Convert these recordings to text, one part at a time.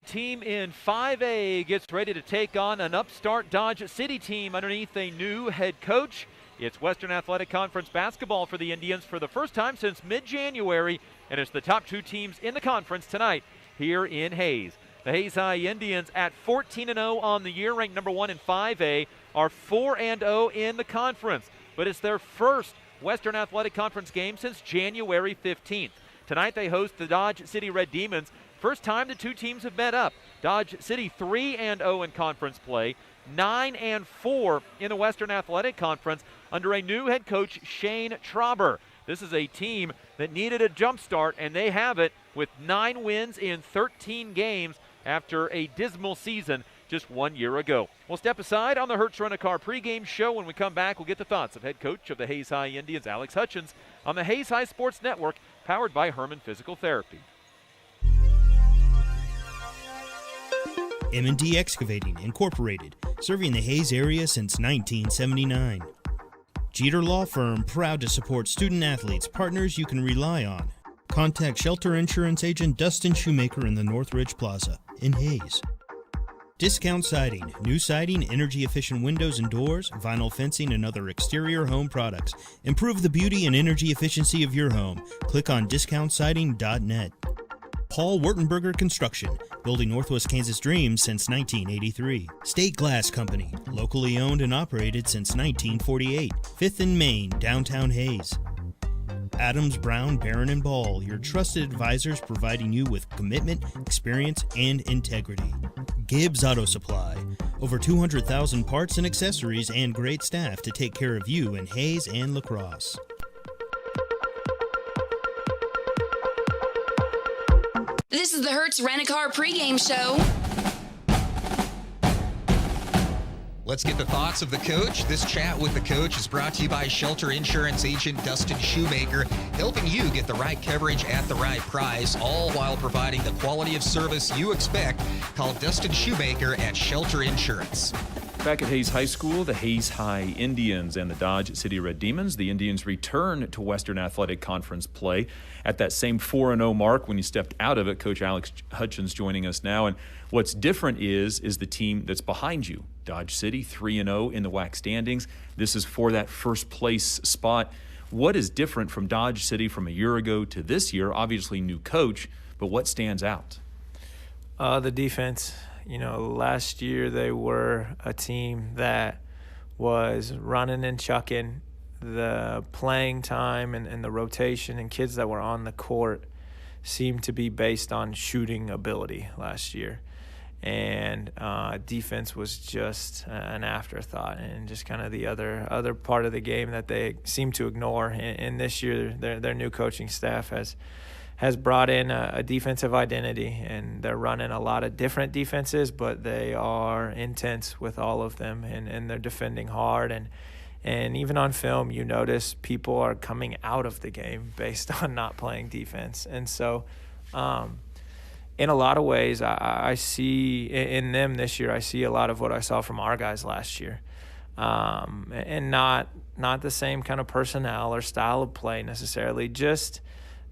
Team in 5A gets ready to take on an upstart Dodge City team underneath a new head coach. It's Western Athletic Conference basketball for the Indians for the first time since mid-January, and it's the top two teams in the conference tonight here in Hayes. The Hayes High Indians at 14-0 on the year, ranked number 1 in 5A, are 4-0 in the conference. But it's their first Western Athletic Conference game since January 15th. Tonight they host the Dodge City Red Demons. First time the two teams have met up. Dodge City 3-0 in conference play, 9-4 in the Western Athletic Conference under a new head coach, Shane Trauber. This is a team that needed a jump start, and they have it with 9 wins in 13 games after a dismal season just 1 year ago. We'll step aside on the Hertz Rent-A-Car pregame show. When we come back, we'll get the thoughts of head coach of the Hayes High Indians, Alex Hutchins, on the Hayes High Sports Network, powered by Herman Physical Therapy. M&D Excavating, Incorporated, serving the Hayes area since 1979. Jeter Law Firm, proud to support student-athletes, partners you can rely on. Contact Shelter Insurance Agent Dustin Shoemaker in the Northridge Plaza in Hayes. Discount Siding, new siding, energy-efficient windows and doors, vinyl fencing, and other exterior home products. Improve the beauty and energy efficiency of your home. Click on discountsiding.net. Paul Wurtenberger Construction, building Northwest Kansas dreams since 1983. State Glass Company, locally owned and operated since 1948. 5th and Main, downtown Hayes. Adams, Brown, Barron, and Ball, your trusted advisors providing you with commitment, experience, and integrity. Gibbs Auto Supply, over 200,000 parts and accessories and great staff to take care of you in Hayes and La Crosse. This is the Hertz Rent-A-Car pregame show. Let's get the thoughts of the coach. This chat with the coach is brought to you by Shelter Insurance Agent Dustin Shoemaker, helping you get the right coverage at the right price, all while providing the quality of service you expect. Call Dustin Shoemaker at Shelter Insurance. Back at Hayes High School, the Hayes High Indians and the Dodge City Red Demons. The Indians return to Western Athletic Conference play at that same 4-0 mark when you stepped out of it. Coach Alex Hutchins joining us now. And what's different is the team that's behind you. Dodge City 3-0 in the WAC standings. This is for that first place spot. What is different from Dodge City from a year ago to this year? Obviously new coach, but what stands out? The defense. You know, last year they were a team that was running and chucking. The playing time and the rotation and kids that were on the court seemed to be based on shooting ability last year. And defense was just an afterthought and just kind of the other part of the game that they seem to ignore. And this year their new coaching staff has brought in a defensive identity, and they're running a lot of different defenses, but they are intense with all of them, and they're defending hard. And even on film, you notice people are coming out of the game based on not playing defense. And so in a lot of ways, I see in them this year, I see a lot of what I saw from our guys last year. And not the same kind of personnel or style of play necessarily, just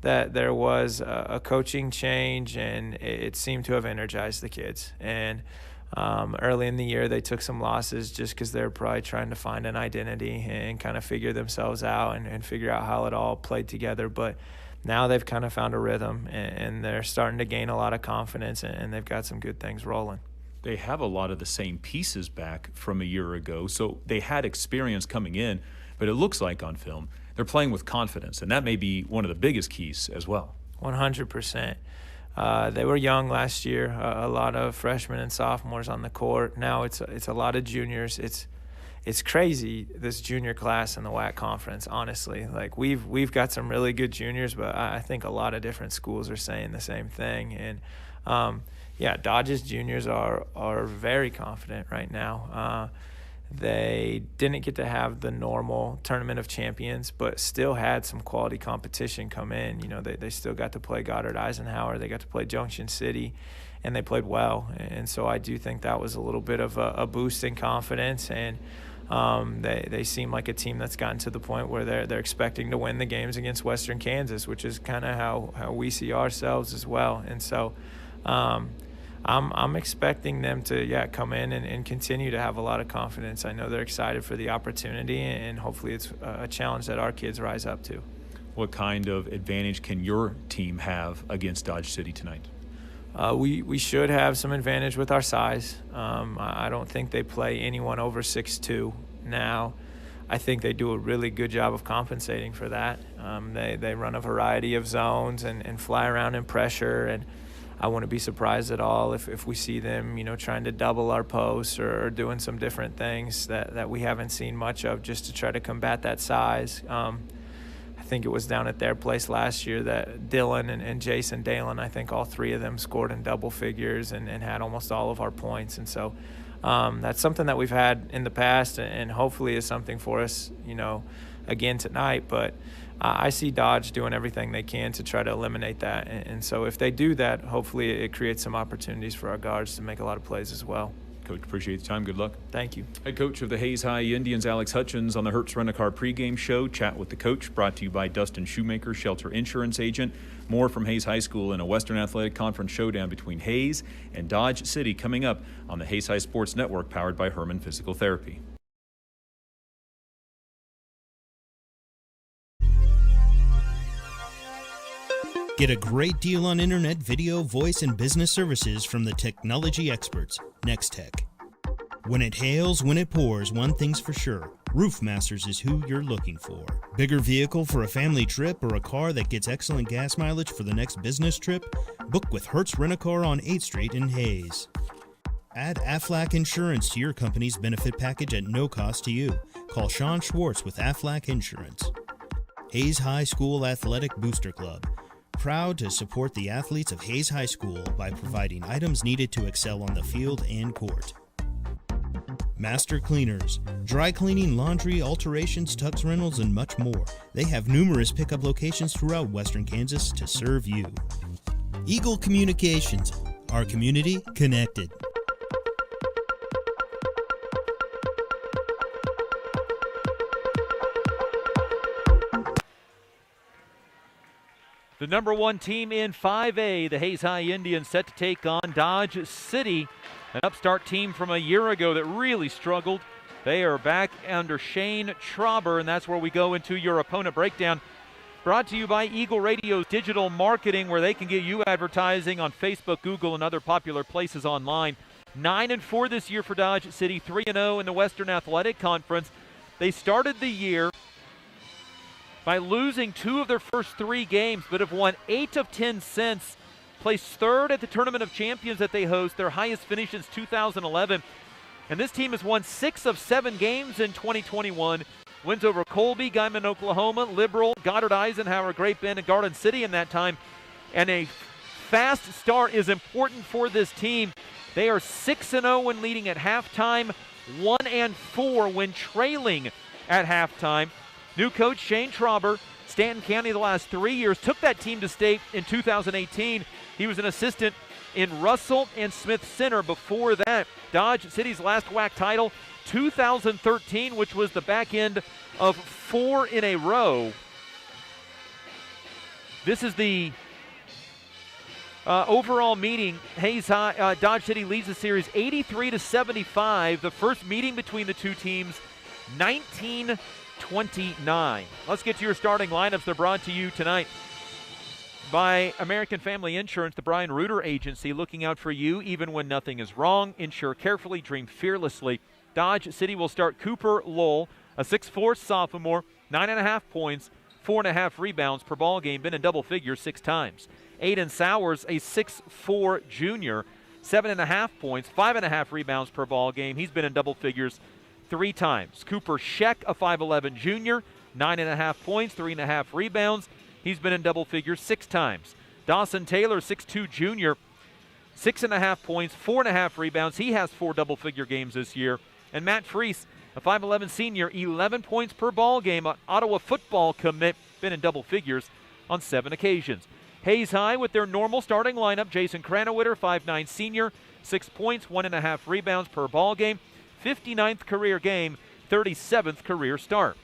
that there was a coaching change, and it seemed to have energized the kids. And early in the year, they took some losses just because they were probably trying to find an identity and kind of figure themselves out and figure out how it all played together. But now they've kind of found a rhythm, and they're starting to gain a lot of confidence, and they've got some good things rolling. They have a lot of the same pieces back from a year ago, so they had experience coming in, but it looks like on film they're playing with confidence, and that may be one of the biggest keys as well. 100%. They were young last year, a lot of freshmen and sophomores on the court. Now it's a lot of juniors. It's crazy, this junior class in the WAC conference, honestly. Like we've got some really good juniors, but I think a lot of different schools are saying the same thing. And Dodge's juniors are very confident right now. They didn't get to have the normal tournament of champions, but still had some quality competition come in. You know, they still got to play Goddard Eisenhower. They got to play Junction City, and they played well. And so I do think that was a little bit of a boost in confidence. And they seem like a team that's gotten to the point where they're expecting to win the games against Western Kansas, which is kind of how we see ourselves as well. And so I'm expecting them to come in and continue to have a lot of confidence. I know they're excited for the opportunity, and hopefully it's a challenge that our kids rise up to. What kind of advantage can your team have against Dodge City tonight? We should have some advantage with our size. I don't think they play anyone over 6'2" now. I think they do a really good job of compensating for that. They run a variety of zones and fly around in pressure, and I wouldn't be surprised at all if we see them, trying to double our posts or doing some different things that we haven't seen much of, just to try to combat that size. I think it was down at their place last year that Dylan and Jason Dalen, I think all three of them scored in double figures and had almost all of our points. And so that's something that we've had in the past, and hopefully is something for us, again tonight. But I see Dodge doing everything they can to try to eliminate that. And so if they do that, hopefully it creates some opportunities for our guards to make a lot of plays as well. Coach, appreciate the time. Good luck. Thank you. Head coach of the Hayes High Indians, Alex Hutchins, on the Hertz Rent-A-Car pregame show. Chat with the coach, brought to you by Dustin Shoemaker, Shelter Insurance Agent. More from Hayes High School in a Western Athletic Conference showdown between Hayes and Dodge City coming up on the Hayes High Sports Network, powered by Herman Physical Therapy. Get a great deal on internet, video, voice, and business services from the technology experts, Nextech. When it hails, when it pours, one thing's for sure. Roofmasters is who you're looking for. Bigger vehicle for a family trip or a car that gets excellent gas mileage for the next business trip? Book with Hertz Rent-A-Car on 8th Street in Hayes. Add Aflac Insurance to your company's benefit package at no cost to you. Call Sean Schwartz with Aflac Insurance. Hayes High School Athletic Booster Club. Proud to support the athletes of Hayes High School by providing items needed to excel on the field and court. Master Cleaners, dry cleaning, laundry, alterations, tux rentals, and much more. They have numerous pickup locations throughout Western Kansas to serve you. Eagle Communications, our community connected. The number one team in 5A, the Hayes High Indians, set to take on Dodge City, an upstart team from a year ago that really struggled. They are back under Shane Trauber, and that's where we go into your opponent breakdown. Brought to you by Eagle Radio's digital marketing, where they can get you advertising on Facebook, Google, and other popular places online. 9-4 this year for Dodge City, 3-0 in the Western Athletic Conference. They started the year by losing 2 of their first 3 games, but have won 8 of 10 since. Placed third at the Tournament of Champions that they host, their highest finish since 2011. And this team has won 6 of 7 games in 2021. Wins over Colby, Guyman, Oklahoma, Liberal, Goddard, Eisenhower, Great Bend, and Garden City in that time. And a fast start is important for this team. They are 6-0 when leading at halftime, 1-4 when trailing at halftime. New coach Shane Trauber, Stanton County the last 3 years, took that team to state in 2018. He was an assistant in Russell and Smith Center before that. Dodge City's last WAC title, 2013, which was the back end of 4 in a row. This is the overall meeting. Hayes High, Dodge City leads the series 83-75. The first meeting between the two teams, 1929. Let's get to your starting lineups. They're brought to you tonight by American Family Insurance, the Brian Reuter Agency, looking out for you even when nothing is wrong. Insure carefully, dream fearlessly. Dodge City will start Cooper Lowell, a 6'4" sophomore, 9.5 points, 4.5 rebounds per ball game, been in double figures 6 times. Aiden Sowers, a 6'4" junior, 7.5 points, 5.5 rebounds per ball game. He's been in double figures 3 times. Cooper Scheck, a 5'11" junior, 9.5 points, 3.5 rebounds. He's been in double figures 6 times. Dawson Taylor, 6'2" junior, 6.5 points, 4.5 rebounds. He has 4 double-figure games this year. And Matt Freese, a 5'11" senior, 11 points per ball game. An Ottawa football commit, been in double figures on 7 occasions. Hayes High with their normal starting lineup. Jason Kranowitter, 5'9" senior, 6 points, 1.5 rebounds per ball game. 59th career game, 37th career start.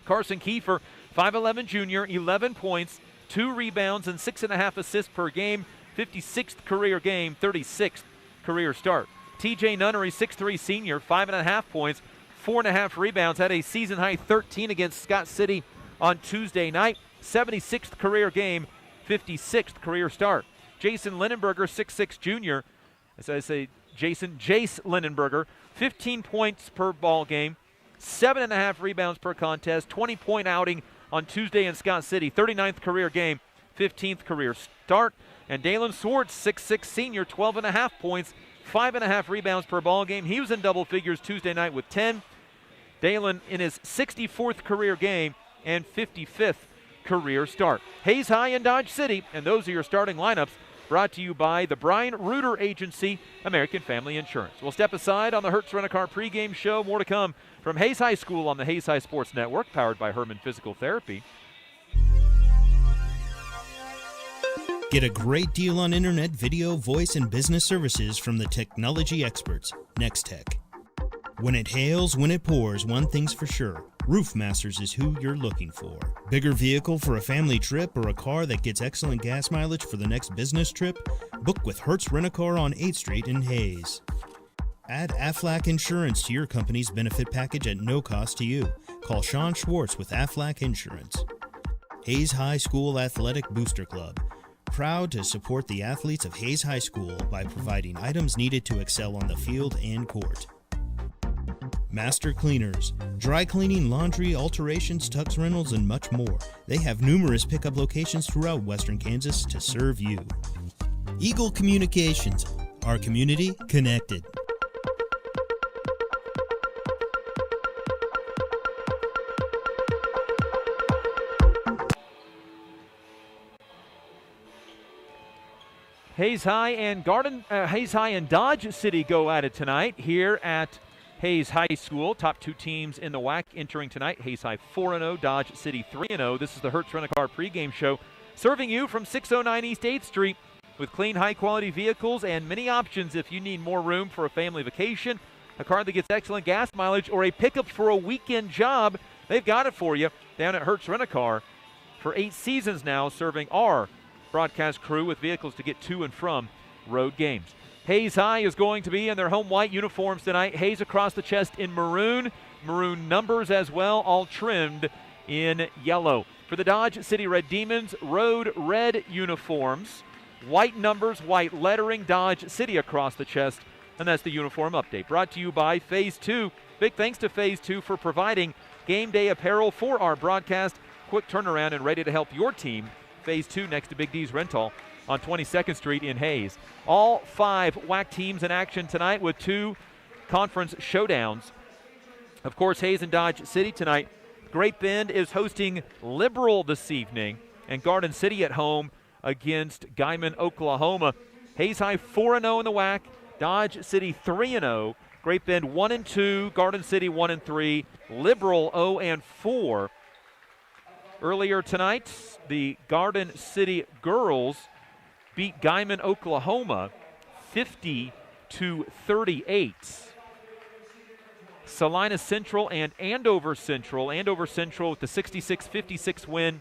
Carson Kiefer, 5'11" junior, 11 points, 2 rebounds, and 6.5 assists per game. 56th career game, 36th career start. TJ Nunnery, 6'3 senior, 5.5 points, 4.5 rebounds, had a season-high 13 against Scott City on Tuesday night. 76th career game, 56th career start. Jason Linenberger, 6'6 junior, as I say, Jace Linenberger, 15 points per ball game, 7.5 rebounds per contest, 20-point outing on Tuesday in Scott City, 39th career game, 15th career start. And Dalen Swartz, 6'6 senior, 12.5 points, 5.5 rebounds per ball game. He was in double figures Tuesday night with 10. Dalen in his 64th career game and 55th career start. Hayes High and Dodge City, and those are your starting lineups, brought to you by the Brian Reuter Agency, American Family Insurance. We'll step aside on the Hertz Rent-A-Car pregame show. More to come from Hayes High School on the Hayes High Sports Network, powered by Herman Physical Therapy. Get a great deal on internet, video, voice, and business services from the technology experts, Nextech. When it hails, when it pours, one thing's for sure. Roof Masters is who you're looking for. Bigger vehicle for a family trip or a car that gets excellent gas mileage for the next business trip? Book with Hertz Rent-A-Car on 8th Street in Hayes. Add Aflac Insurance to your company's benefit package at no cost to you. Call Sean Schwartz with Aflac Insurance. Hayes High School Athletic Booster Club. Proud to support the athletes of Hayes High School by providing items needed to excel on the field and court. Master Cleaners, dry cleaning, laundry, alterations, tux rentals, and much more. They have numerous pickup locations throughout Western Kansas to serve you. Eagle Communications, our community connected. Hayes High and Dodge City go at it tonight here at Hayes High School. Top two teams in the WAC entering tonight. Hayes High 4-0, Dodge City 3-0. This is the Hertz Rent-A-Car pregame show, serving you from 609 East 8th Street with clean, high-quality vehicles and many options if you need more room for a family vacation, a car that gets excellent gas mileage, or a pickup for a weekend job. They've got it for you down at Hertz Rent-A-Car for 8 seasons now, serving our broadcast crew with vehicles to get to and from road games. Hayes High is going to be in their home white uniforms tonight. Hayes across the chest in maroon numbers as well, all trimmed in yellow. For the Dodge City Red Demons, road red uniforms, white numbers, white lettering, Dodge City across the chest, and that's the uniform update. Brought to you by Phase 2. Big thanks to Phase 2 for providing game day apparel for our broadcast. Quick turnaround and ready to help your team. Phase 2 next to Big D's Rental on 22nd Street in Hayes. All 5 WAC teams in action tonight with 2 conference showdowns. Of course, Hayes and Dodge City tonight. Great Bend is hosting Liberal this evening, and Garden City at home against Guyman, Oklahoma. Hayes High 4-0 in the WAC, Dodge City 3-0, Great Bend 1-2, Garden City 1-3, Liberal 0-4. Earlier tonight, the Garden City girls beat Guyman, Oklahoma 50-38. Salina Central and Andover Central with the 66-56 win.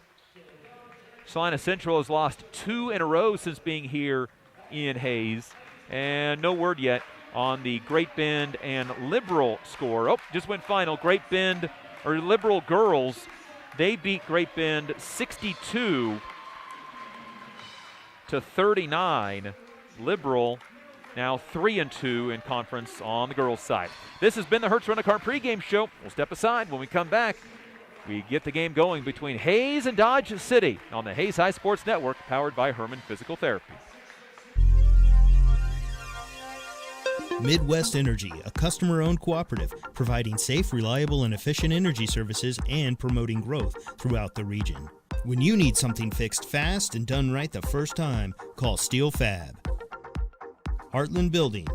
Salina Central has lost 2 in a row since being here in Hayes, and no word yet on the Great Bend and Liberal score. Oh, just went final. Great Bend, or Liberal girls, they beat Great Bend 62-39. Liberal now 3-2 in conference on the girls' side. This has been the Hertz Rent-A-Car pregame show. We'll step aside. When we come back, we get the game going between Hayes and Dodge City on the Hayes High Sports Network, powered by Herman Physical Therapy. Midwest Energy, a customer-owned cooperative providing safe, reliable, and efficient energy services and promoting growth throughout the region. When you need something fixed fast and done right the first time, call Steel Fab. Heartland Building.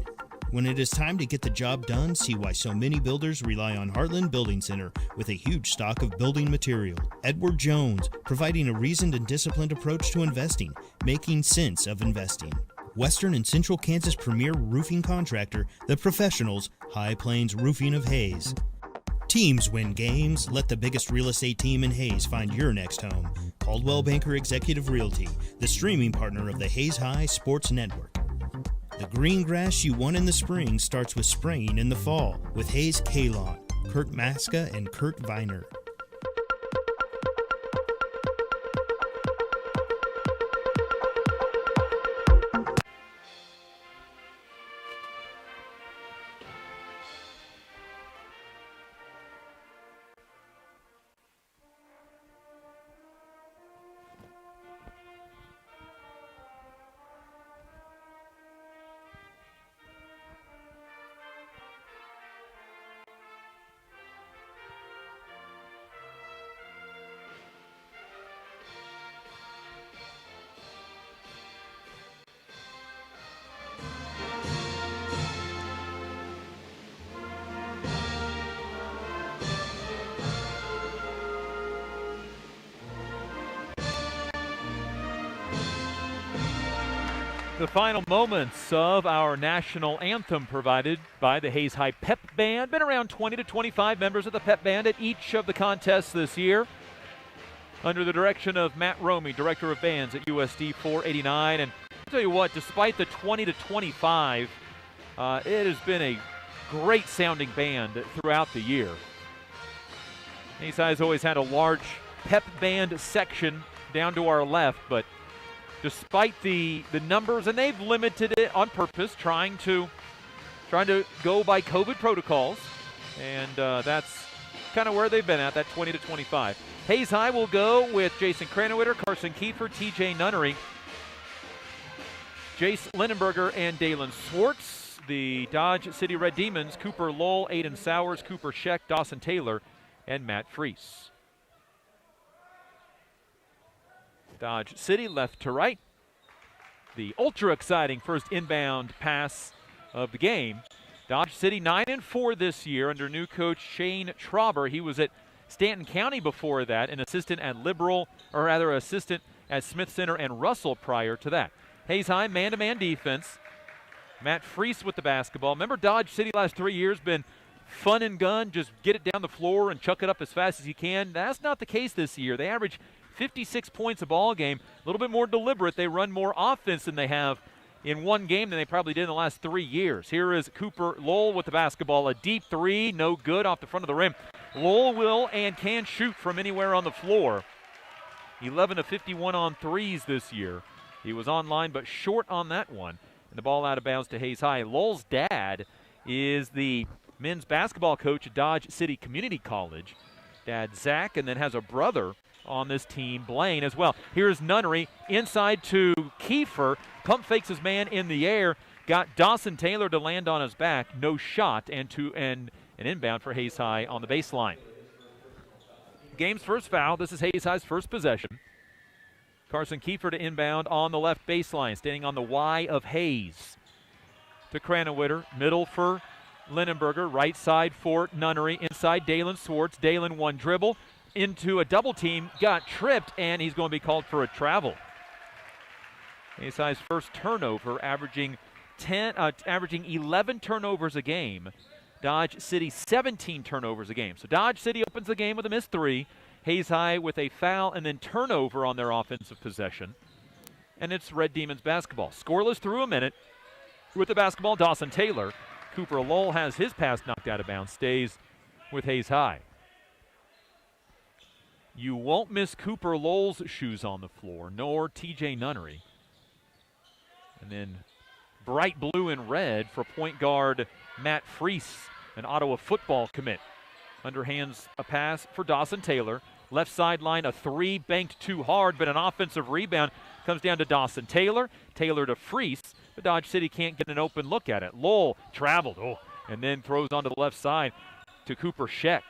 When it is time to get the job done, see why so many builders rely on Heartland Building Center with a huge stock of building material. Edward Jones, providing a reasoned and disciplined approach to investing, making sense of investing. Western and Central Kansas premier roofing contractor, The Professionals, High Plains Roofing of Hayes. Teams win games. Let the biggest real estate team in Hayes find your next home. Call Coldwell Banker Executive Realty, the streaming partner of the Hayes High Sports Network. The green grass you want in the spring starts with spraying in the fall with Hayes K-Lawn, Kurt Maska and Kurt Viner. The final moments of our national anthem provided by the Hayes High Pep Band. Been around 20 to 25 members of the Pep Band at each of the contests this year. Under the direction of Matt Romey, Director of Bands at USD 489. And I'll tell you what, despite the 20 to 25, it has been a great sounding band throughout the year. Hayes High has always had a large Pep Band section down to our left, but despite the numbers, and they've limited it on purpose, trying to go by COVID protocols, and that's kind of where they've been at, that 20 to 25. Hayes High will go with Jason Cranwitter, Carson Kiefer, TJ Nunnery, Jace Lindenberger, and Dalen Swartz. The Dodge City Red Demons, Cooper Lowell, Aiden Sowers, Cooper Scheck, Dawson Taylor, and Matt Freese. Dodge City left to right. The ultra exciting first inbound pass of the game. Dodge City 9-4 this year under new coach Shane Trauber. He was at Stanton County before that, an assistant at assistant at Smith Center and Russell prior to that. Hayes High man-to-man defense. Matt Freese with the basketball. Remember, Dodge City last 3 years been fun and gun, just get it down the floor and chuck it up as fast as you can. That's not the case this year. They average 56 points a ball game, a little bit more deliberate. They run more offense than they have in one game than they probably did in the last 3 years. Here is Cooper Lowell with the basketball. A deep three, no good, off the front of the rim. Lowell will and can shoot from anywhere on the floor. 11 of 51 on threes this year. He was online but short on that one. And the ball out of bounds to Hayes High. Lowell's dad is the men's basketball coach at Dodge City Community College. Dad Zach, and then has a brother on this team, Blaine, as well. Here's Nunnery inside to Kiefer. Pump fakes his man in the air. Got Dawson Taylor to land on his back. No shot, and an inbound for Hayes High on the baseline. Game's first foul. This is Hayes High's first possession. Carson Kiefer to inbound on the left baseline, standing on the Y of Hayes. To Cranwitter, middle for Lindenberger, right side for Nunnery, inside Dalen Swartz. Dalen one dribble into a double team, got tripped, and he's going to be called for a travel. Hayes High's first turnover, averaging 11 turnovers a game. Dodge City 17 turnovers a game. So Dodge City opens the game with a missed three. Hayes High with a foul and then turnover on their offensive possession. And it's Red Demons basketball. Scoreless through a minute. With the basketball, Dawson Taylor. Cooper Lowell has his pass knocked out of bounds, stays with Hayes High. You won't miss Cooper Lowell's shoes on the floor, nor TJ Nunnery. And then bright blue and red for point guard Matt Freese, an Ottawa football commit. Underhands a pass for Dawson Taylor. Left sideline, a three, banked too hard, but an offensive rebound comes down to Dawson Taylor. Taylor to Freese, but Dodge City can't get an open look at it. Lowell traveled, and then throws onto the left side to Cooper Scheck.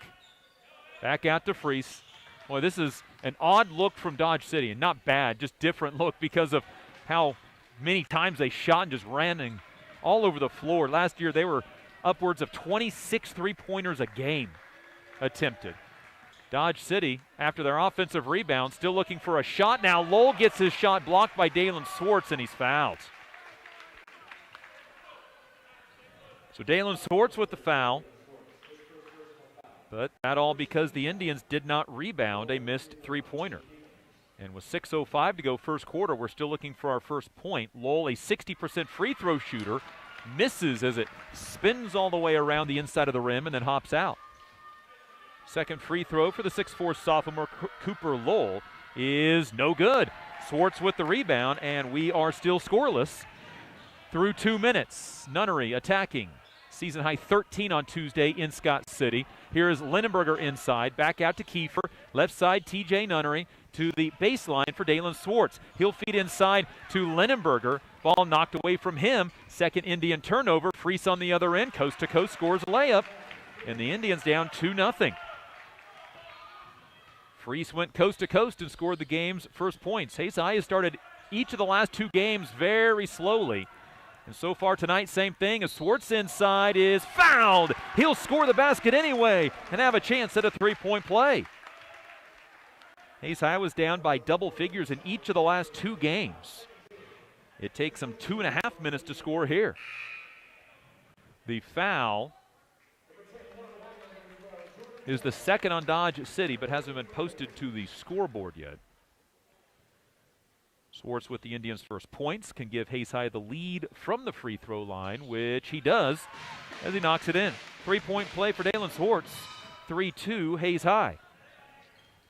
Back out to Freese. Boy, this is an odd look from Dodge City, and not bad, just different look because of how many times they shot and just ran all over the floor. Last year they were upwards of 26 three-pointers a game attempted. Dodge City, after their offensive rebound, still looking for a shot. Now Lowell gets his shot blocked by Dalen Swartz, and he's fouled. So Dalen Swartz with the foul. But that all because the Indians did not rebound a missed three-pointer. And with 6:05 to go first quarter, we're still looking for our first point. Lowell, a 60% free throw shooter, misses as it spins all the way around the inside of the rim and then hops out. Second free throw for the 6'4 sophomore Cooper Lowell is no good. Swartz with the rebound, and we are still scoreless through 2 minutes. Nunnery attacking. Season high 13 on Tuesday in Scott City. Here is Lindenberger inside, back out to Kiefer. Left side, TJ Nunnery to the baseline for Dalen Swartz. He'll feed inside to Lindenberger. Ball knocked away from him. Second Indian turnover. Freese on the other end, coast to coast, scores a layup. And the Indians down 2-0. Freese went coast to coast and scored the game's first points. Hayes High has started each of the last 2 games very slowly. And so far tonight, same thing. As Swartz inside is fouled. He'll score the basket anyway and have a chance at a 3-point play. Hayes High was down by double figures in each of the last 2 games. It takes them 2.5 minutes to score here. The foul is the second on Dodge City, but hasn't been posted to the scoreboard yet. Swartz with the Indians' first points can give Hayes High the lead from the free throw line, which he does as he knocks it in. 3-point play for Dalen Swartz. 3-2 Hayes High.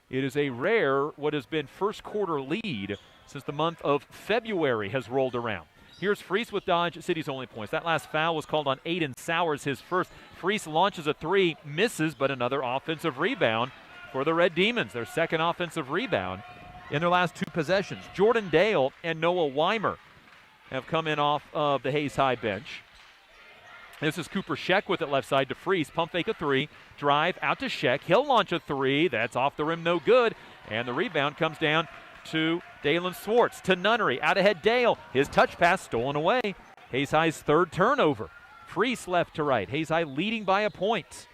It is a rare what has been first quarter lead since the month of February has rolled around. Here's Freese with Dodge City's only points. That last foul was called on Aiden Sowers, his first. Freese launches a 3, misses, but another offensive rebound for the Red Demons, their second offensive rebound in their last 2 possessions. Jordan Dale and Noah Weimer have come in off of the Hayes High bench. This is Cooper Scheck with it left side to Freese. Pump fake a 3, drive out to Scheck. He'll launch a 3. That's off the rim, no good. And the rebound comes down to Dalen Swartz, to Nunnery. Out ahead Dale. His touch pass stolen away. Hayes High's third turnover. Freese left to right. Hayes High leading by a point.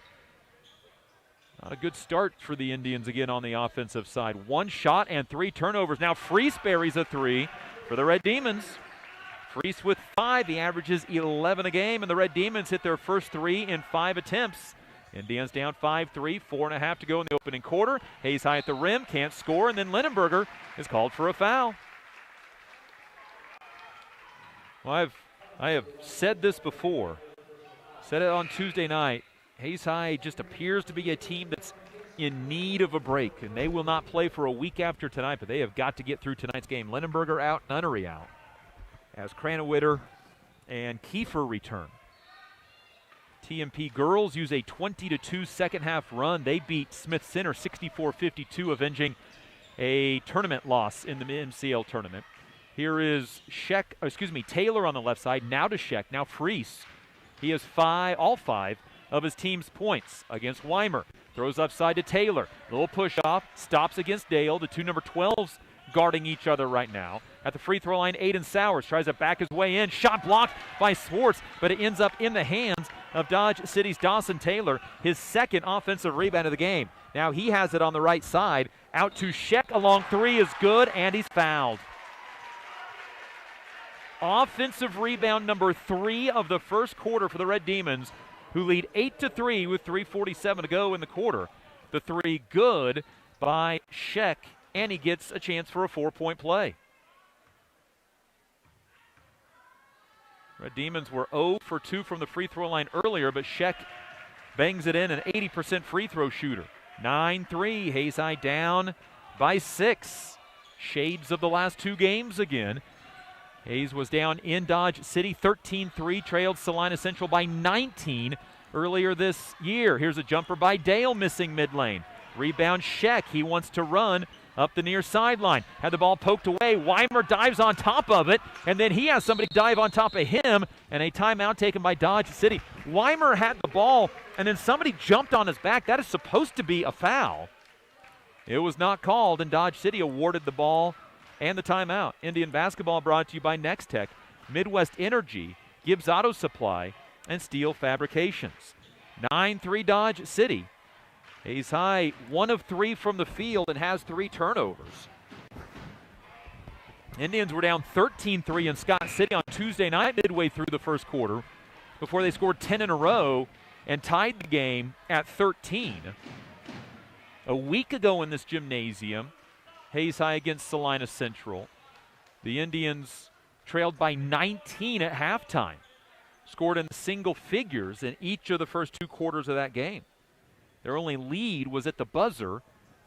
Not a good start for the Indians again on the offensive side. 1 shot and 3 turnovers. Now Freese buries a 3 for the Red Demons. Freese with 5. He averages 11 a game, and the Red Demons hit their first 3 in 5 attempts. Indians down 5-3, 4.5 to go in the opening quarter. Hayes High at the rim, can't score, and then Lindenberger is called for a foul. Well, I have said this before. Said it on Tuesday night. Hayes High just appears to be a team that's in need of a break, and they will not play for a week after tonight, but they have got to get through tonight's game. Lindenberger out, Nunnery out, as Cranowitter and Kiefer return. TMP girls use a 20-2 second half run. They beat Smith Center 64-52, avenging a tournament loss in the MCL tournament. Here is Taylor on the left side, now to Scheck, now Freese. He has all 5 of his team's points against Weimer. Throws upside to Taylor. Little push off, stops against Dale. The 2 number 12s guarding each other right now. At the free throw line, Aiden Sowers tries to back his way in. Shot blocked by Swartz, but it ends up in the hands of Dodge City's Dawson Taylor, his second offensive rebound of the game. Now he has it on the right side. Out to Scheck, a long 3 is good, and he's fouled. Offensive rebound number 3 of the first quarter for the Red Demons, who lead 8-3 with 3:47 to go in the quarter. The 3 good by Scheck, and he gets a chance for a 4-point play. Red Demons were 0 for 2 from the free throw line earlier, but Scheck bangs it in, an 80% free throw shooter. 9-3, Hayes High down by 6. Shades of the last 2 games again. Hayes was down in Dodge City, 13-3, trailed Salina Central by 19 earlier this year. Here's a jumper by Dale, missing mid-lane. Rebound Scheck, he wants to run up the near sideline. Had the ball poked away. Weimer dives on top of it, and then he has somebody dive on top of him, and a timeout taken by Dodge City. Weimer had the ball, and then somebody jumped on his back. That is supposed to be a foul. It was not called, and Dodge City awarded the ball and the timeout. Indian basketball brought to you by Next Tech, Midwest Energy, Gibbs Auto Supply, and Steel Fabrications. 9-3 Dodge City. Hayes High 1 of 3 from the field and has 3 turnovers. Indians were down 13-3 in Scott City on Tuesday night midway through the first quarter before they scored 10 in a row and tied the game at 13. A week ago in this gymnasium, Hayes High against Salina Central. The Indians trailed by 19 at halftime. Scored in single figures in each of the first 2 quarters of that game. Their only lead was at the buzzer,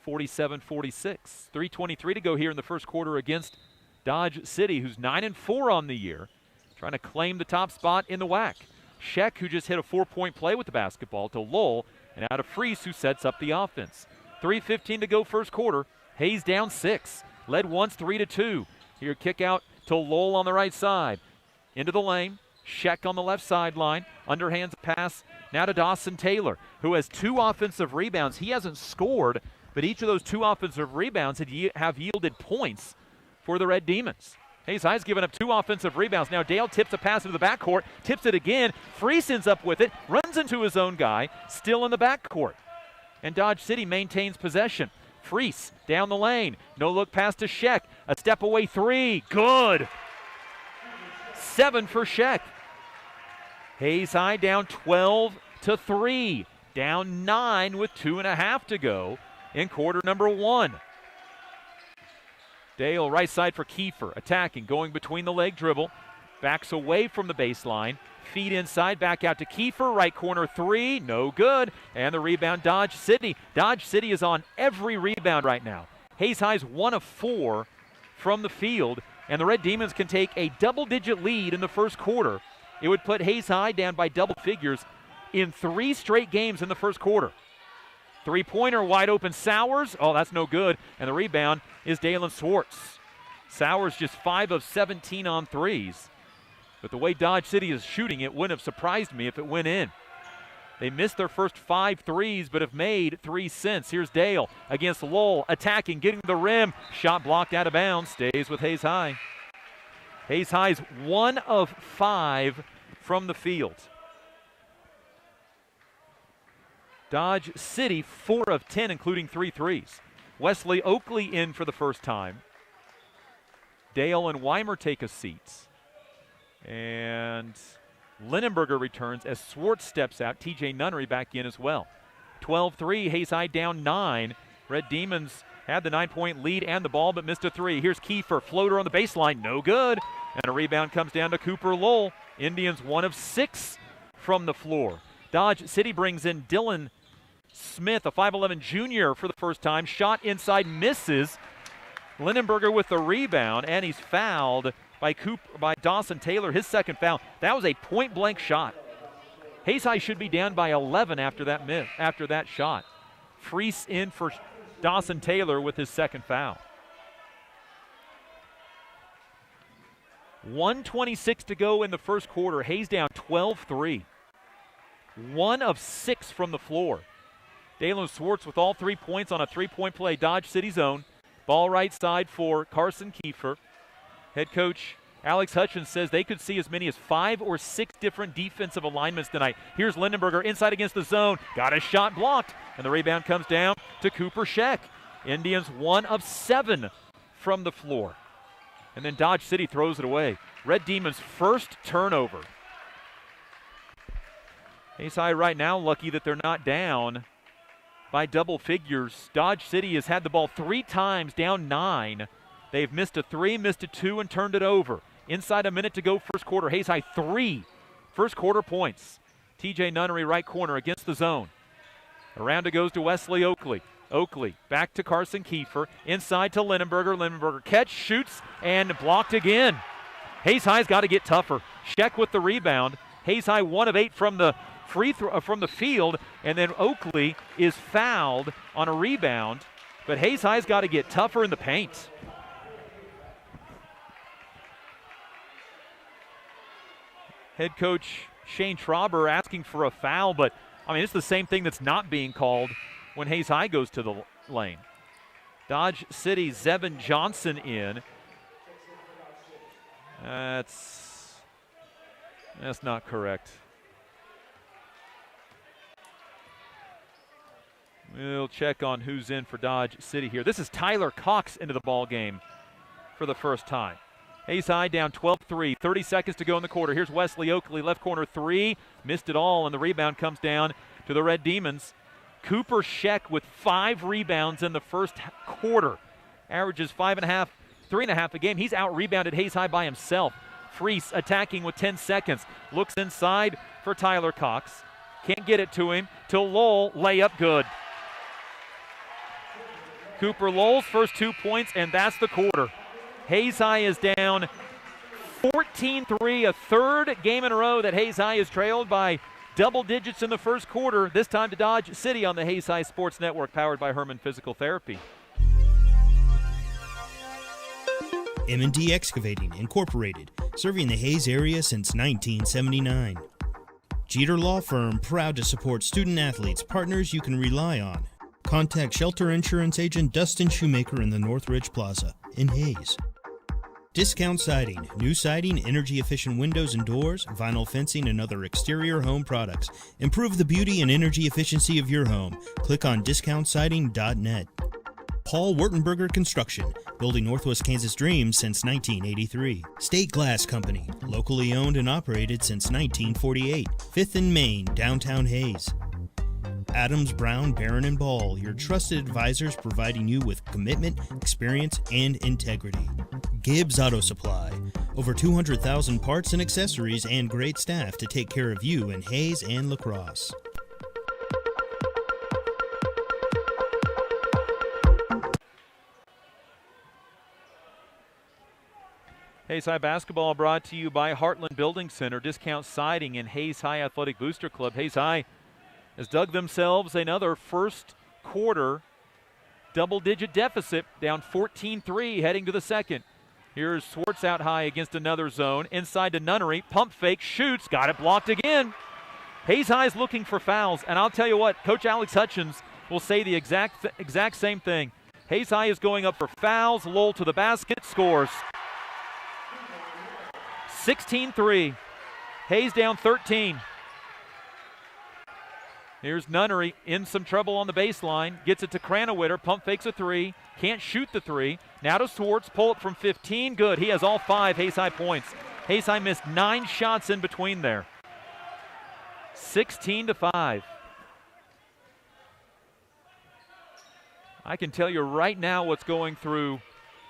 47-46. 3:23 to go here in the first quarter against Dodge City, who's 9-4 on the year, trying to claim the top spot in the WAC. Sheck, who just hit a 4-point play with the basketball, to Lowell, and out of Freese, who sets up the offense. 3:15 to go first quarter. Hayes down 6. Led once 3-2. Here, kick out to Lowell on the right side. Into the lane. Sheck on the left sideline. Underhands pass now to Dawson Taylor, who has 2 offensive rebounds. He hasn't scored, but each of those 2 offensive rebounds have yielded points for the Red Demons. Hayes High's given up 2 offensive rebounds. Now Dale tips a pass into the backcourt, tips it again. Freese ends up with it, runs into his own guy, still in the backcourt. And Dodge City maintains possession. Freese down the lane. No look pass to Sheck. A step away 3. Good. 7 for Sheck. Hayes High down 12-3. Down 9 with 2.5 to go in quarter number 1. Dale right side for Kiefer. Attacking, going between the leg dribble. Backs away from the baseline. Feed inside, back out to Kiefer. Right corner 3, no good. And the rebound, Dodge City. Dodge City is on every rebound right now. Hayes High's 1 of 4 from the field. And the Red Demons can take a double-digit lead in the first quarter. It would put Hayes High down by double figures in 3 straight games in the first quarter. 3-pointer, wide open Sowers. Oh, that's no good. And the rebound is Dalen Swartz. Sowers just 5 of 17 on threes. But the way Dodge City is shooting, it wouldn't have surprised me if it went in. They missed their first 5 threes, but have made 3 since. Here's Dale against Lowell, attacking, getting the rim. Shot blocked out of bounds, stays with Hayes High. Hayes High's 1 of 5 from the field. Dodge City 4 of 10, including 3 threes. Wesley Oakley in for the first time. Dale and Weimer take a seat. And Linenberger returns as Swartz steps out. TJ Nunnery back in as well. 12-3, Hayes High down 9. Red Demons had the 9-point lead and the ball, but missed a 3. Here's Kiefer, floater on the baseline, no good. And a rebound comes down to Cooper Lowell. Indians 1 of 6 from the floor. Dodge City brings in Dylan Smith, a 5'11 junior for the first time. Shot inside, misses. Linenberger with the rebound, and he's fouled by Dawson Taylor, his second foul. That was a point-blank shot. Hayes High should be down by 11 after that shot. Freese in for Dawson Taylor with his second foul. 1:26 to go in the first quarter. Hayes down 12-3. 1 of 6 from the floor. Dalen Swartz with all 3 points on a 3-point play. Dodge City zone. Ball right side for Carson Kiefer. Head coach Alex Hutchins says they could see as many as 5 or 6 different defensive alignments tonight. Here's Lindenberger inside against the zone. Got a shot blocked. And the rebound comes down to Cooper Sheck. Indians 1 of 7 from the floor. And then Dodge City throws it away. Red Demons' first turnover. Hayes High right now lucky that they're not down by double figures. Dodge City has had the ball 3 times, down 9. They've missed a 3, missed a 2, and turned it over. Inside a minute to go first quarter. Hayes High 3 first quarter points. TJ Nunnery right corner against the zone. Around it goes to Wesley Oakley. Oakley back to Carson Kiefer. Inside to Linenberger. Linenberger catch, shoots, and blocked again. Hayes High's got to get tougher. Sheck with the rebound. Hayes High 1 of 8 from the free throw from the field, and then Oakley is fouled on a rebound. But Hayes High's got to get tougher in the paint. Head coach Shane Trauber asking for a foul, but I mean, it's the same thing that's not being called when Hayes High goes to the lane. Dodge City, Zevin Johnson in. That's not correct. We'll check on who's in for Dodge City here. This is Tyler Cox into the ball game for the first time. Hayes High down 12-3, 30 seconds to go in the quarter. Here's Wesley Oakley, left corner 3, missed it all, and the rebound comes down to the Red Demons. Cooper Sheck with 5 rebounds in the first quarter. averages 3.5 a game. He's out-rebounded Hayes High by himself. Freese attacking with 10 seconds. Looks inside for Tyler Cox. Can't get it to him till Lowell. Layup good. Cooper Lowell's first 2 points, and that's the quarter. Hayes High is down 14-3, a third game in a row that Hayes High is trailed by double digits in the first quarter, this time to Dodge City on the Hayes High Sports Network, powered by Herman Physical Therapy. M&D Excavating, Incorporated, serving the Hayes area since 1979. Jeter Law Firm, proud to support student-athletes, partners you can rely on. Contact Shelter Insurance Agent Dustin Shoemaker in the Northridge Plaza in Hayes. Discount Siding, new siding, energy-efficient windows and doors, vinyl fencing, and other exterior home products. Improve the beauty and energy efficiency of your home. Click on discountsiding.net. Paul Wertenberger Construction, building Northwest Kansas dreams since 1983. State Glass Company, locally owned and operated since 1948. 5th and Main, downtown Hayes. Adams, Brown, Barron & Ball, your trusted advisors providing you with commitment, experience, and integrity. Gibbs Auto Supply, over 200,000 parts and accessories and great staff to take care of you in Hayes and La Crosse. Hayes High basketball brought to you by Heartland Building Center, Discount Siding, and Hayes High Athletic Booster Club. Hayes High has dug themselves another first quarter double-digit deficit, down 14-3 heading to the second. Here's Swartz out high against another zone. Inside to Nunnery. Pump fake, shoots, got it blocked again. Hayes High is looking for fouls, and I'll tell you what, Coach Alex Hutchins will say the exact same thing. Hayes High is going up for fouls. Lowell to the basket, scores. 16-3. Hayes down 13. Here's Nunnery in some trouble on the baseline. Gets it to Cranowitter. Pump fakes a three. Can't shoot the three. Now to Swartz. Pull up from 15. Good. He has all 5 Hayes High points. Hayes High missed 9 shots in between there. 16-5. I can tell you right now what's going through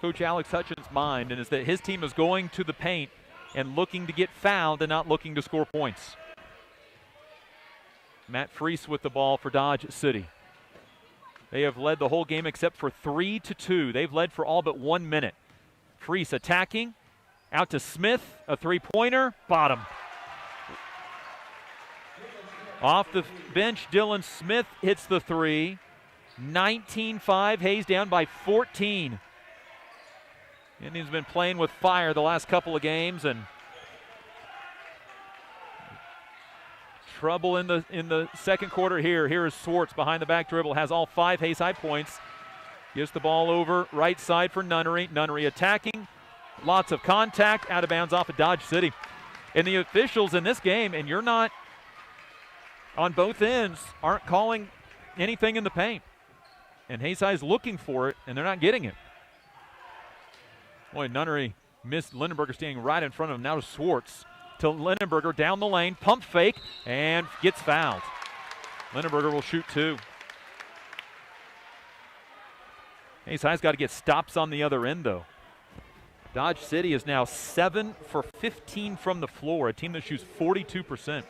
Coach Alex Hutchins' mind, and is that his team is going to the paint and looking to get fouled and not looking to score points. Matt Freese with the ball for Dodge City. They have led the whole game except for 3-2. They've led for all but 1 minute. Freese attacking. Out to Smith. A three-pointer. Bottom. Off the bench, Dylan Smith hits the three. 19-5. Hayes down by 14. Indians been playing with fire the last couple of games, and trouble in the second quarter here. Here is Swartz behind the back dribble, has all 5 Hayes High points. Gives the ball over right side for Nunnery. Nunnery attacking. Lots of contact, out of bounds off of Dodge City. And the officials in this game, and you're not on both ends, aren't calling anything in the paint. And Hayes High is looking for it, and they're not getting it. Boy, Nunnery missed Lindenberger standing right in front of him. Now to Swartz. To Lindenberger down the lane. Pump fake and gets fouled. Lindenberger will shoot 2. Hayes High's got to get stops on the other end, though. Dodge City is now 7 for 15 from the floor, a team that shoots 42%. And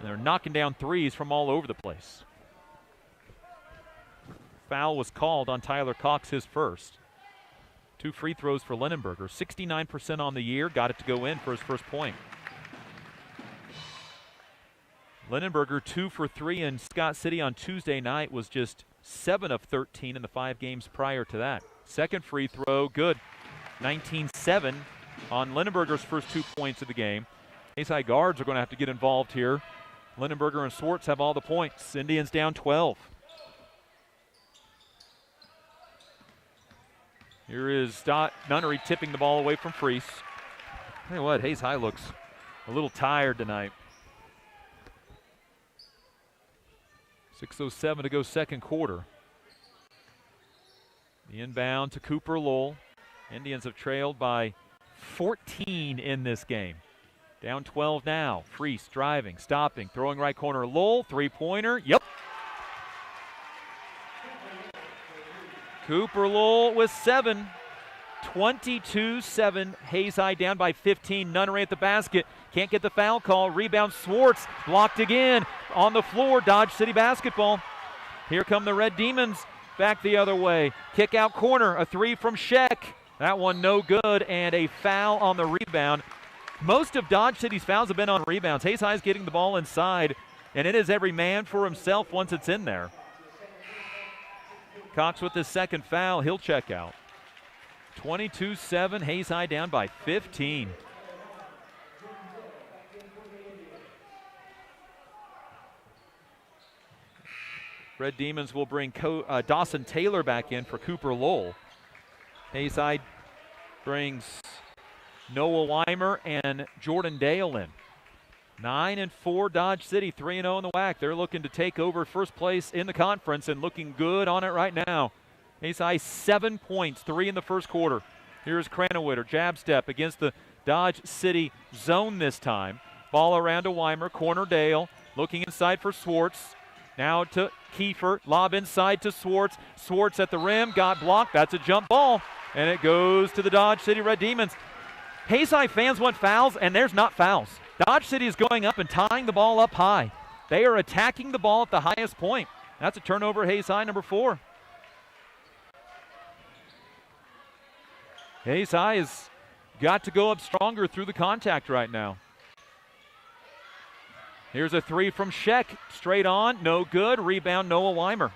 they're knocking down threes from all over the place. Foul was called on Tyler Cox, his first. 2 free throws for Lindenberger. 69% on the year. Got it to go in for his first point. Lindenberger 2 for 3 in Scott City on Tuesday night, was just 7 of 13 in the 5 games prior to that. Second free throw, good. 19-7 on Lindenberger's first 2 points of the game. Hayes High guards are going to have to get involved here. Lindenberger and Swartz have all the points. Indians down 12. Here is Nunnery tipping the ball away from Freese. Tell you what, Hayes High looks a little tired tonight. 6:07 to go second quarter. The inbound to Cooper Lowell. Indians have trailed by 14 in this game. Down 12 now. Freese driving, stopping, throwing right corner. Lowell, three-pointer. Yep. Cooper Lowell with 7. 22-7. Hayes High down by 15. Nunnery at the basket. Can't get the foul call. Rebound Swartz. Blocked again. On the floor. Dodge City basketball. Here come the Red Demons. Back the other way. Kick out corner. A 3 from Sheck. That one no good. And a foul on the rebound. Most of Dodge City's fouls have been on rebounds. Hayes High is getting the ball inside. And it is every man for himself once it's in there. Cox with his second foul. He'll check out. 22-7. Hayes High down by 15. Red Demons will bring Dawson Taylor back in for Cooper Lowell. Hayes High brings Noah Weimer and Jordan Dale in. 9-4 Dodge City, 3-0 in the WAC. They're looking to take over first place in the conference and looking good on it right now. Hayes High 7 points, 3 in the first quarter. Here's Cranowitter, jab step against the Dodge City zone this time. Ball around to Weimer, corner Dale, looking inside for Swartz. Now to Kiefer, lob inside to Swartz. Swartz at the rim, got blocked. That's a jump ball, and it goes to the Dodge City Red Demons. Hayes High fans want fouls, and there's not fouls. Dodge City is going up and tying the ball up high. They are attacking the ball at the highest point. That's a turnover, Hayes High, number 4. Hayes High has got to go up stronger through the contact right now. Here's a 3 from Sheck. Straight on, no good. Rebound, Noah Weimer.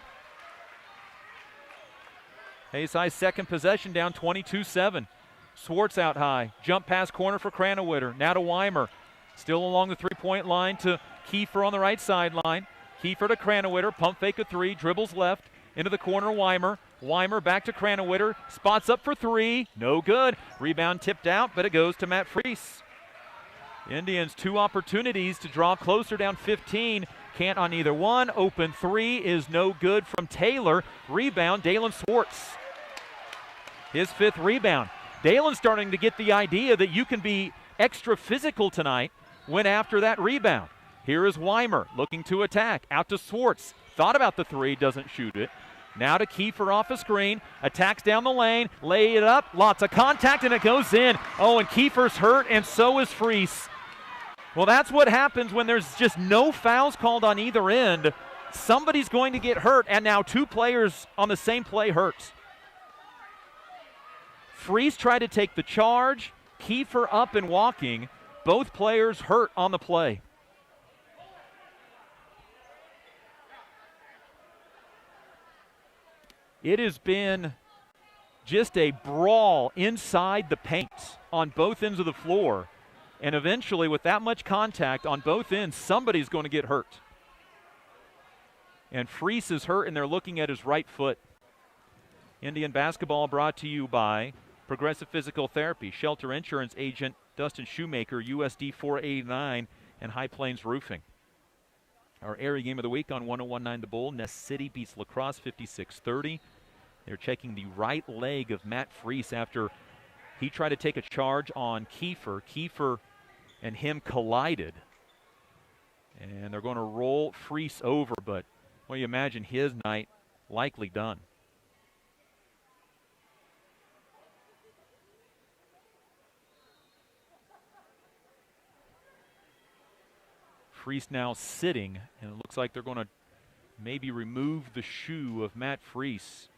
Hayes High's second possession down 22-7. Swartz out high. Jump pass corner for Cranowitter. Now to Weimer. Still along the three-point line to Kiefer on the right sideline. Kiefer to Cranowitter. Pump fake a 3. Dribbles left. Into the corner, Weimer. Weimer back to Cranowitter. Spots up for 3. No good. Rebound tipped out, but it goes to Matt Freese. Indians 2 opportunities to draw closer, down 15. Can't on either one. Open 3 is no good from Taylor. Rebound, Dalen Swartz. His 5th rebound. Dalen's starting to get the idea that you can be extra physical tonight when after that rebound. Here is Weimer looking to attack. Out to Swartz. Thought about the 3, doesn't shoot it. Now to Kiefer off a screen. Attacks down the lane. Lay it up. Lots of contact, and it goes in. Oh, and Kiefer's hurt, and so is Freese. Well, that's what happens when there's just no fouls called on either end. Somebody's going to get hurt, and now 2 players on the same play hurt. Freese tried to take the charge. Kiefer up and walking. Both players hurt on the play. It has been just a brawl inside the paint on both ends of the floor. And eventually, with that much contact on both ends, somebody's going to get hurt. And Freese is hurt, and they're looking at his right foot. Indian basketball brought to you by Progressive Physical Therapy, Shelter Insurance Agent Dustin Shoemaker, USD 489, and High Plains Roofing. Our area game of the week on 101.9 The Bull. Ness City beats La Crosse 56-30. They're checking the right leg of Matt Freese after he tried to take a charge on Kiefer. Kiefer and him collided. And they're going to roll Freese over, but well, you imagine his night likely done. Freese now sitting, and it looks like they're going to maybe remove the shoe of Matt Freese.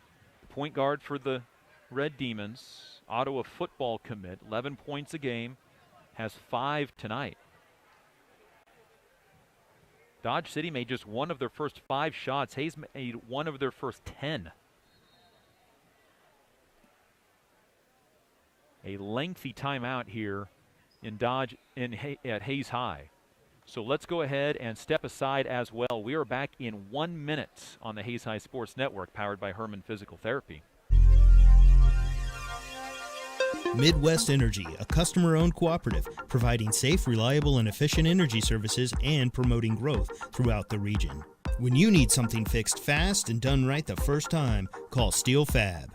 Point guard for the Red Demons, Ottawa football commit, 11 points a game, has 5 tonight. Dodge City made just one of their first 5 shots. Hayes made one of their first 10. A lengthy timeout here in at Hayes High. So let's go ahead and step aside as well. We are back in 1 minute on the Hayes High Sports Network, powered by Herman Physical Therapy. Midwest Energy, a customer-owned cooperative providing safe, reliable, and efficient energy services and promoting growth throughout the region. When you need something fixed fast and done right the first time, call Steel Fab.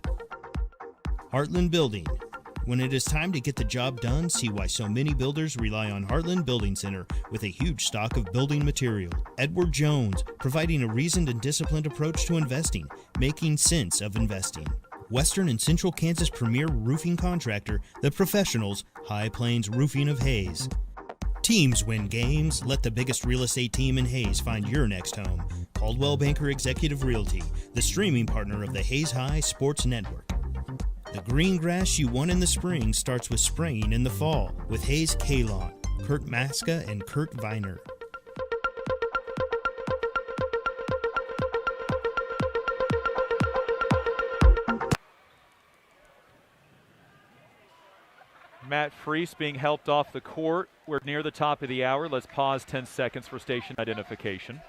Heartland Building. When it is time to get the job done, see why so many builders rely on Heartland Building Center with a huge stock of building material. Edward Jones, providing a reasoned and disciplined approach to investing, making sense of investing. Western and Central Kansas premier roofing contractor, the professionals, High Plains Roofing of Hayes. Teams win games. Let the biggest real estate team in Hayes find your next home. Coldwell Banker Executive Realty, the streaming partner of the Hayes High Sports Network. The green grass you want in the spring starts with spraying in the fall with Hayes K-Lawn, Kurt Maska and Kurt Viner. Matt Freese being helped off the court. We're near the top of the hour. Let's pause 10 seconds for station identification.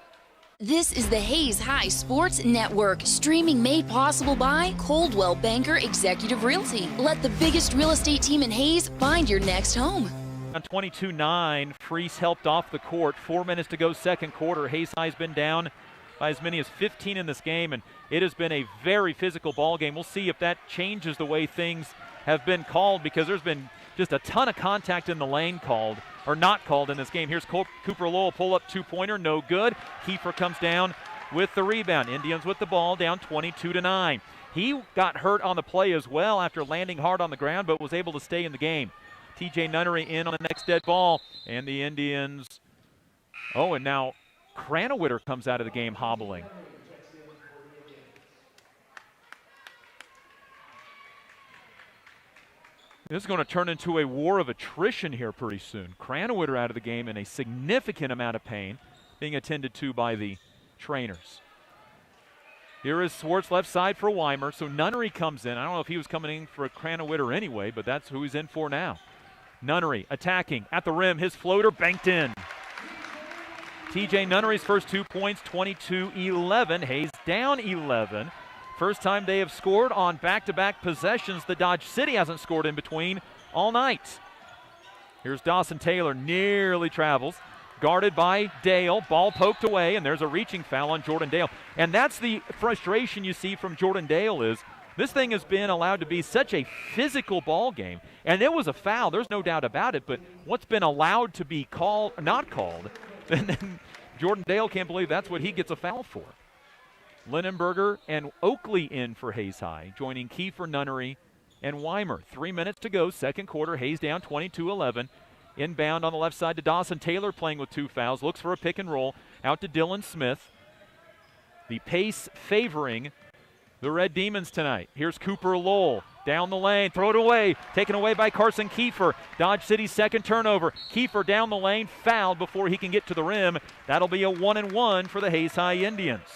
This is the Hayes High Sports Network, streaming made possible by Coldwell Banker Executive Realty. Let the biggest real estate team in Hayes find your next home. On 22-9, Freese helped off the court. 4 minutes to go second quarter. Hayes High's been down by as many as 15 in this game, and it has been a very physical ball game. We'll see if that changes the way things have been called, because there's been just a ton of contact in the lane called, or not called in this game. Here's Cooper Lowell, pull-up two-pointer, no good. Kiefer comes down with the rebound. Indians with the ball, down 22-9. He got hurt on the play as well after landing hard on the ground, but was able to stay in the game. TJ Nunnery in on the next dead ball, and the Indians, and now Cranowitter comes out of the game hobbling. This is going to turn into a war of attrition here pretty soon. Cranowitter out of the game in a significant amount of pain, being attended to by the trainers. Here is Swartz left side for Weimer, so Nunnery comes in. I don't know if he was coming in for a Cranowitter anyway, but that's who he's in for now. Nunnery attacking at the rim. His floater banked in. TJ Nunnery's first 2 points, 22-11. Hayes down 11. First time they have scored on back-to-back possessions. The Dodge City hasn't scored in between all night. Here's Dawson Taylor, nearly travels. Guarded by Dale, ball poked away, and there's a reaching foul on Jordan Dale. And that's the frustration you see from Jordan Dale, is this thing has been allowed to be such a physical ball game. And it was a foul, there's no doubt about it, but what's been allowed to be called, not called, and then Jordan Dale can't believe that's what he gets a foul for. Linenberger and Oakley in for Hayes High, joining Kiefer, Nunnery, and Weimer. 3 minutes to go, second quarter. Hayes down 22-11. Inbound on the left side to Dawson Taylor, playing with 2 fouls. Looks for a pick and roll. Out to Dylan Smith. The pace favoring the Red Demons tonight. Here's Cooper Lowell. Down the lane, throw it away. Taken away by Carson Kiefer. Dodge City's second turnover. Kiefer down the lane, fouled before he can get to the rim. That'll be a 1-and-1 for the Hayes High Indians.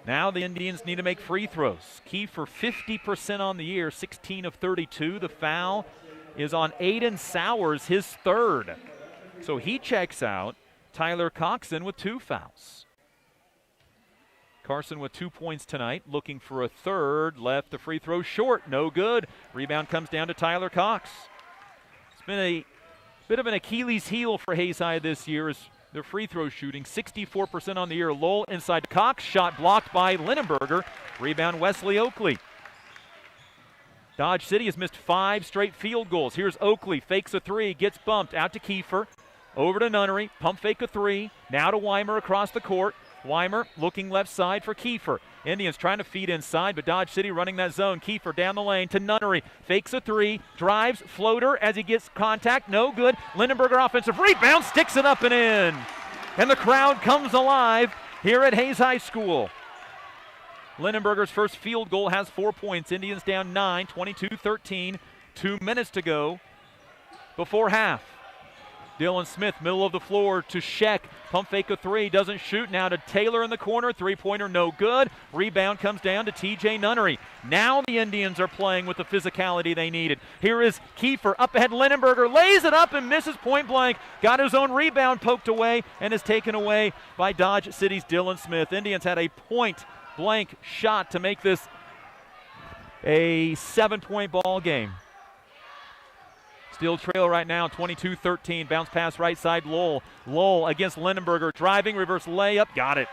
Now the Indians need to make free throws. Kiefer 50% on the year, 16 of 32. The foul is on Aiden Sowers, his third. So he checks out. Tyler Coxon with 2 fouls. Carson with 2 points tonight, looking for a third. Left the free throw short, no good. Rebound comes down to Tyler Cox. It's been a bit of an Achilles heel for Hayes High this year, as their free throw shooting, 64% on the year. Lowell inside Cox, shot blocked by Linenberger. Rebound Wesley Oakley. Dodge City has missed 5 straight field goals. Here's Oakley, fakes a 3, gets bumped, out to Kiefer. Over to Nunnery, pump fake a 3. Now to Weimer across the court. Weimer looking left side for Kiefer. Indians trying to feed inside, but Dodge City running that zone. Kiefer down the lane to Nunnery. Fakes a 3, drives, floater as he gets contact. No good. Linenberger offensive rebound, sticks it up and in. And the crowd comes alive here at Hayes High School. Linenberger's first field goal has 4 points. Indians down 9, 22-13. 2 minutes to go before half. Dylan Smith, middle of the floor to Sheck. Pump fake a 3, doesn't shoot. Now to Taylor in the corner. 3-pointer, no good. Rebound comes down to TJ Nunnery. Now the Indians are playing with the physicality they needed. Here is Kiefer up ahead. Linenberger lays it up and misses point blank. Got his own rebound poked away and is taken away by Dodge City's Dylan Smith. Indians had a point blank shot to make this a 7-point ball game. Still trail right now, 22-13. Bounce pass right side, Lowell. Lowell against Linenberger. Driving, reverse layup. Got it.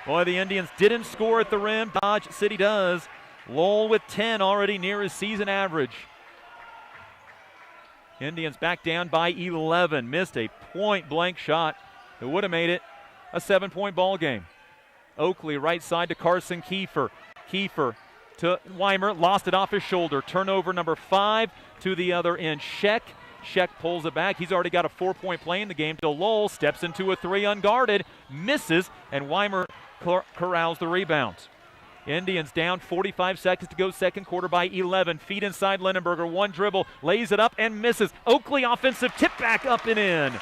Boy, the Indians didn't score at the rim. Dodge City does. Lowell with 10, already near his season average. Indians back down by 11. Missed a point-blank shot that would have made it a 7-point ball game. Oakley right side to Carson Kiefer. Kiefer to Weimer, lost it off his shoulder. Turnover number 5 to the other end. Sheck pulls it back. He's already got a 4-point play in the game. Delol steps into a 3 unguarded, misses, and Weimer corrals the rebound. Indians down 45 seconds to go, second quarter by 11. Feet inside Lindenberger, one dribble, lays it up and misses. Oakley offensive tip back up and in.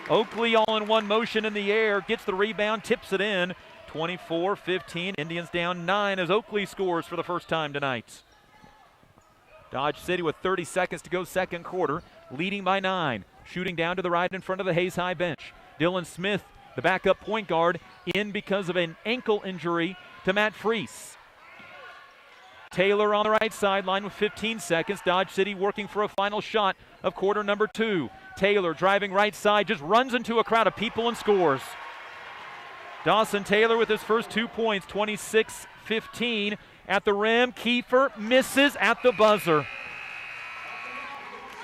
Oakley all in one motion in the air, gets the rebound, tips it in. 24-15, Indians down 9 as Oakley scores for the first time tonight. Dodge City with 30 seconds to go, second quarter, leading by 9. Shooting down to the right in front of the Hayes High bench. Dylan Smith, the backup point guard, in because of an ankle injury to Matt Freese. Taylor on the right sideline with 15 seconds. Dodge City working for a final shot of quarter number 2. Taylor driving right side, just runs into a crowd of people and scores. Dawson Taylor with his first 2 points, 26-15 at the rim. Kiefer misses at the buzzer.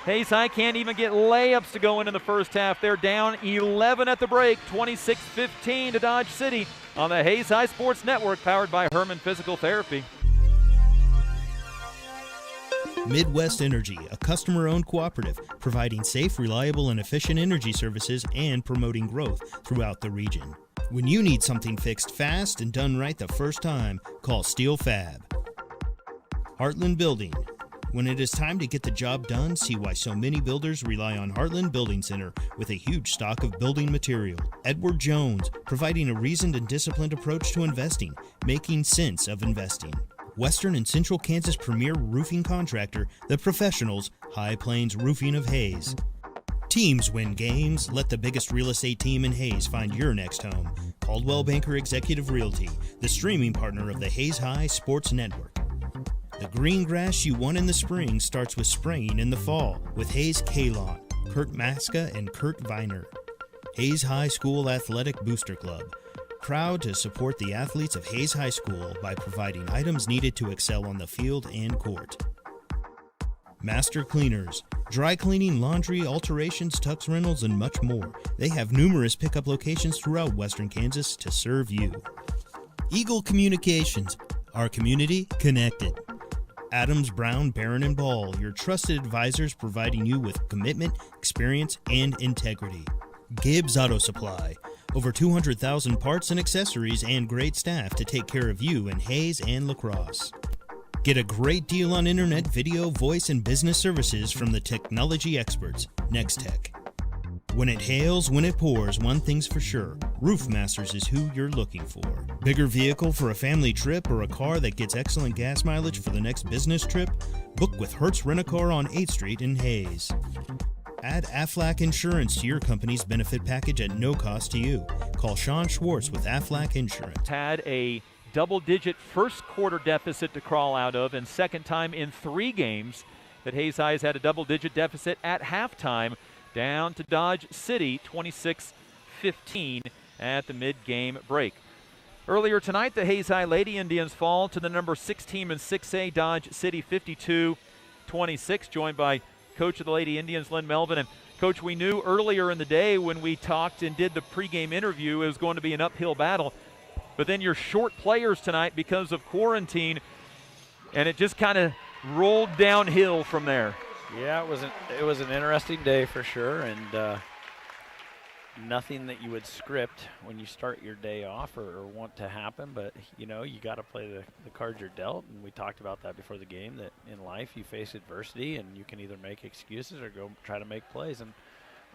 Hayes High can't even get layups to go in the first half. They're down 11 at the break, 26-15 to Dodge City on the Hayes High Sports Network, powered by Herman Physical Therapy. Midwest Energy, a customer-owned cooperative providing safe, reliable, and efficient energy services and promoting growth throughout the region. When you need something fixed fast and done right the first time, call Steel Fab. Heartland Building. When it is time to get the job done, see why so many builders rely on Heartland Building Center with a huge stock of building material. Edward Jones, providing a reasoned and disciplined approach to investing, making sense of investing. Western and Central Kansas premier roofing contractor, The Professionals, High Plains Roofing of Hayes. Teams win games. Let the biggest real estate team in Hayes find your next home. Caldwell Banker Executive Realty, the streaming partner of the Hayes High Sports Network. The green grass you want in the spring starts with spraying in the fall with Hayes K-Lawn, Kurt Maska and Kurt Viner. Hayes High School Athletic Booster Club. Proud to support the athletes of Hayes High School by providing items needed to excel on the field and court. Master Cleaners, dry cleaning, laundry, alterations, tux rentals, and much more. They have numerous pickup locations throughout Western Kansas to serve you. Eagle Communications, our community connected. Adams, Brown, Barron, and Ball, your trusted advisors providing you with commitment, experience, and integrity. Gibbs Auto Supply, over 200,000 parts and accessories and great staff to take care of you in Hayes and La Crosse. Get a great deal on internet, video, voice, and business services from the technology experts, Nextech. When it hails, when it pours, one thing's for sure, Roof Masters is who you're looking for. Bigger vehicle for a family trip or a car that gets excellent gas mileage for the next business trip? Book with Hertz Rent-A-Car on 8th Street in Hayes. Add Aflac Insurance to your company's benefit package at no cost to you. Call Sean Schwartz with Aflac Insurance. Had a double-digit first quarter deficit to crawl out of, and second time in 3 games that Hayes High has had a double-digit deficit at halftime, down to Dodge City 26-15 at the mid-game break. Earlier tonight, the Hayes High Lady Indians fall to the number 6 team in 6A, Dodge City 52-26, joined by coach of the Lady Indians, Lynn Melvin. And Coach, we knew earlier in the day when we talked and did the pregame interview it was going to be an uphill battle. But then you're short players tonight because of quarantine, and it just kind of rolled downhill from there. Yeah, it was an interesting day for sure, and nothing that you would script when you start your day off or want to happen. But you know, you got to play the cards you're dealt, and we talked about that before the game. That in life you face adversity, and you can either make excuses or go try to make plays. And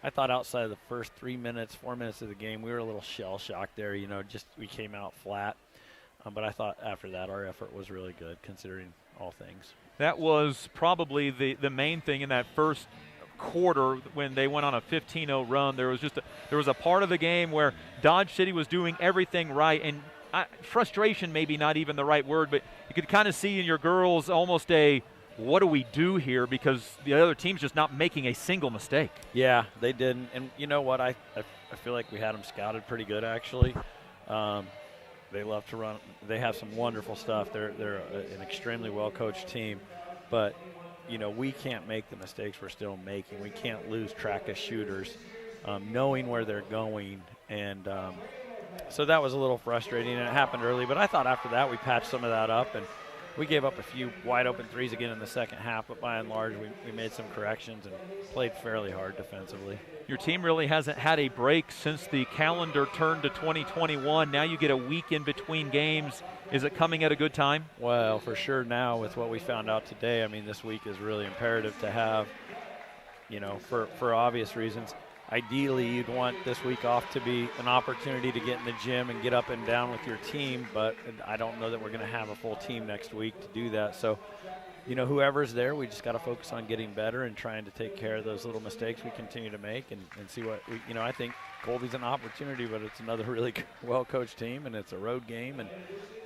I thought outside of the first 4 minutes of the game, we were a little shell-shocked there. You know, just we came out flat. But I thought after that our effort was really good considering all things. That was probably the main thing in that first quarter when they went on a 15-0 run. There was a part of the game where Dodge City was doing everything right, and frustration maybe not even the right word, but you could kind of see in your girls almost a what do we do here, because the other team's just not making a single mistake. Yeah, they didn't. And you know what? I feel like we had them scouted pretty good, actually. They love to run. They have some wonderful stuff. They're an extremely well-coached team. But, you know, we can't make the mistakes we're still making. We can't lose track of shooters, knowing where they're going. And So that was a little frustrating, and it happened early. But I thought after that we patched some of that up, and we gave up a few wide open threes again in the second half. But by and large, we made some corrections and played fairly hard defensively. Your team really hasn't had a break since the calendar turned to 2021. Now you get a week in between games. Is it coming at a good time? Well, for sure now with what we found out today, I mean, this week is really imperative to have, you know, for obvious reasons. Ideally, you'd want this week off to be an opportunity to get in the gym and get up and down with your team, but I don't know that we're going to have a full team next week to do that. So, you know, whoever's there, we just got to focus on getting better and trying to take care of those little mistakes we continue to make and see what we, you know, I think Colby's an opportunity, but it's another really well-coached team, and it's a road game, and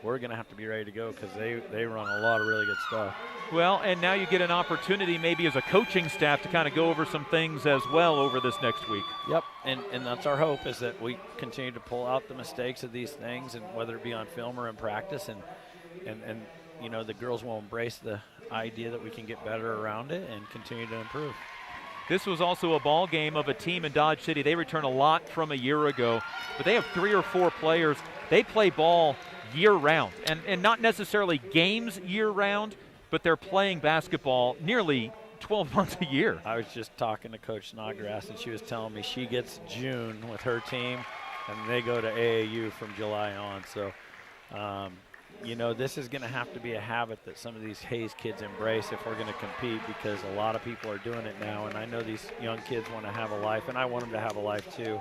we're going to have to be ready to go because they run a lot of really good stuff. Well, and now you get an opportunity maybe as a coaching staff to kind of go over some things as well over this next week. Yep, and that's our hope, is that we continue to pull out the mistakes of these things, and whether it be on film or in practice, and you know, the girls will embrace the idea that we can get better around it and continue to improve. This was also a ball game of a team in Dodge City. They return a lot from a year ago, but they have 3 or 4 players. They play ball year-round, and not necessarily games year-round, but they're playing basketball nearly 12 months a year. I was just talking to Coach Snodgrass, and she was telling me she gets June with her team, and they go to AAU from July on. So, you know, this is going to have to be a habit that some of these Hayes kids embrace if we're going to compete, because a lot of people are doing it now, and I know these young kids want to have a life, and I want them to have a life too.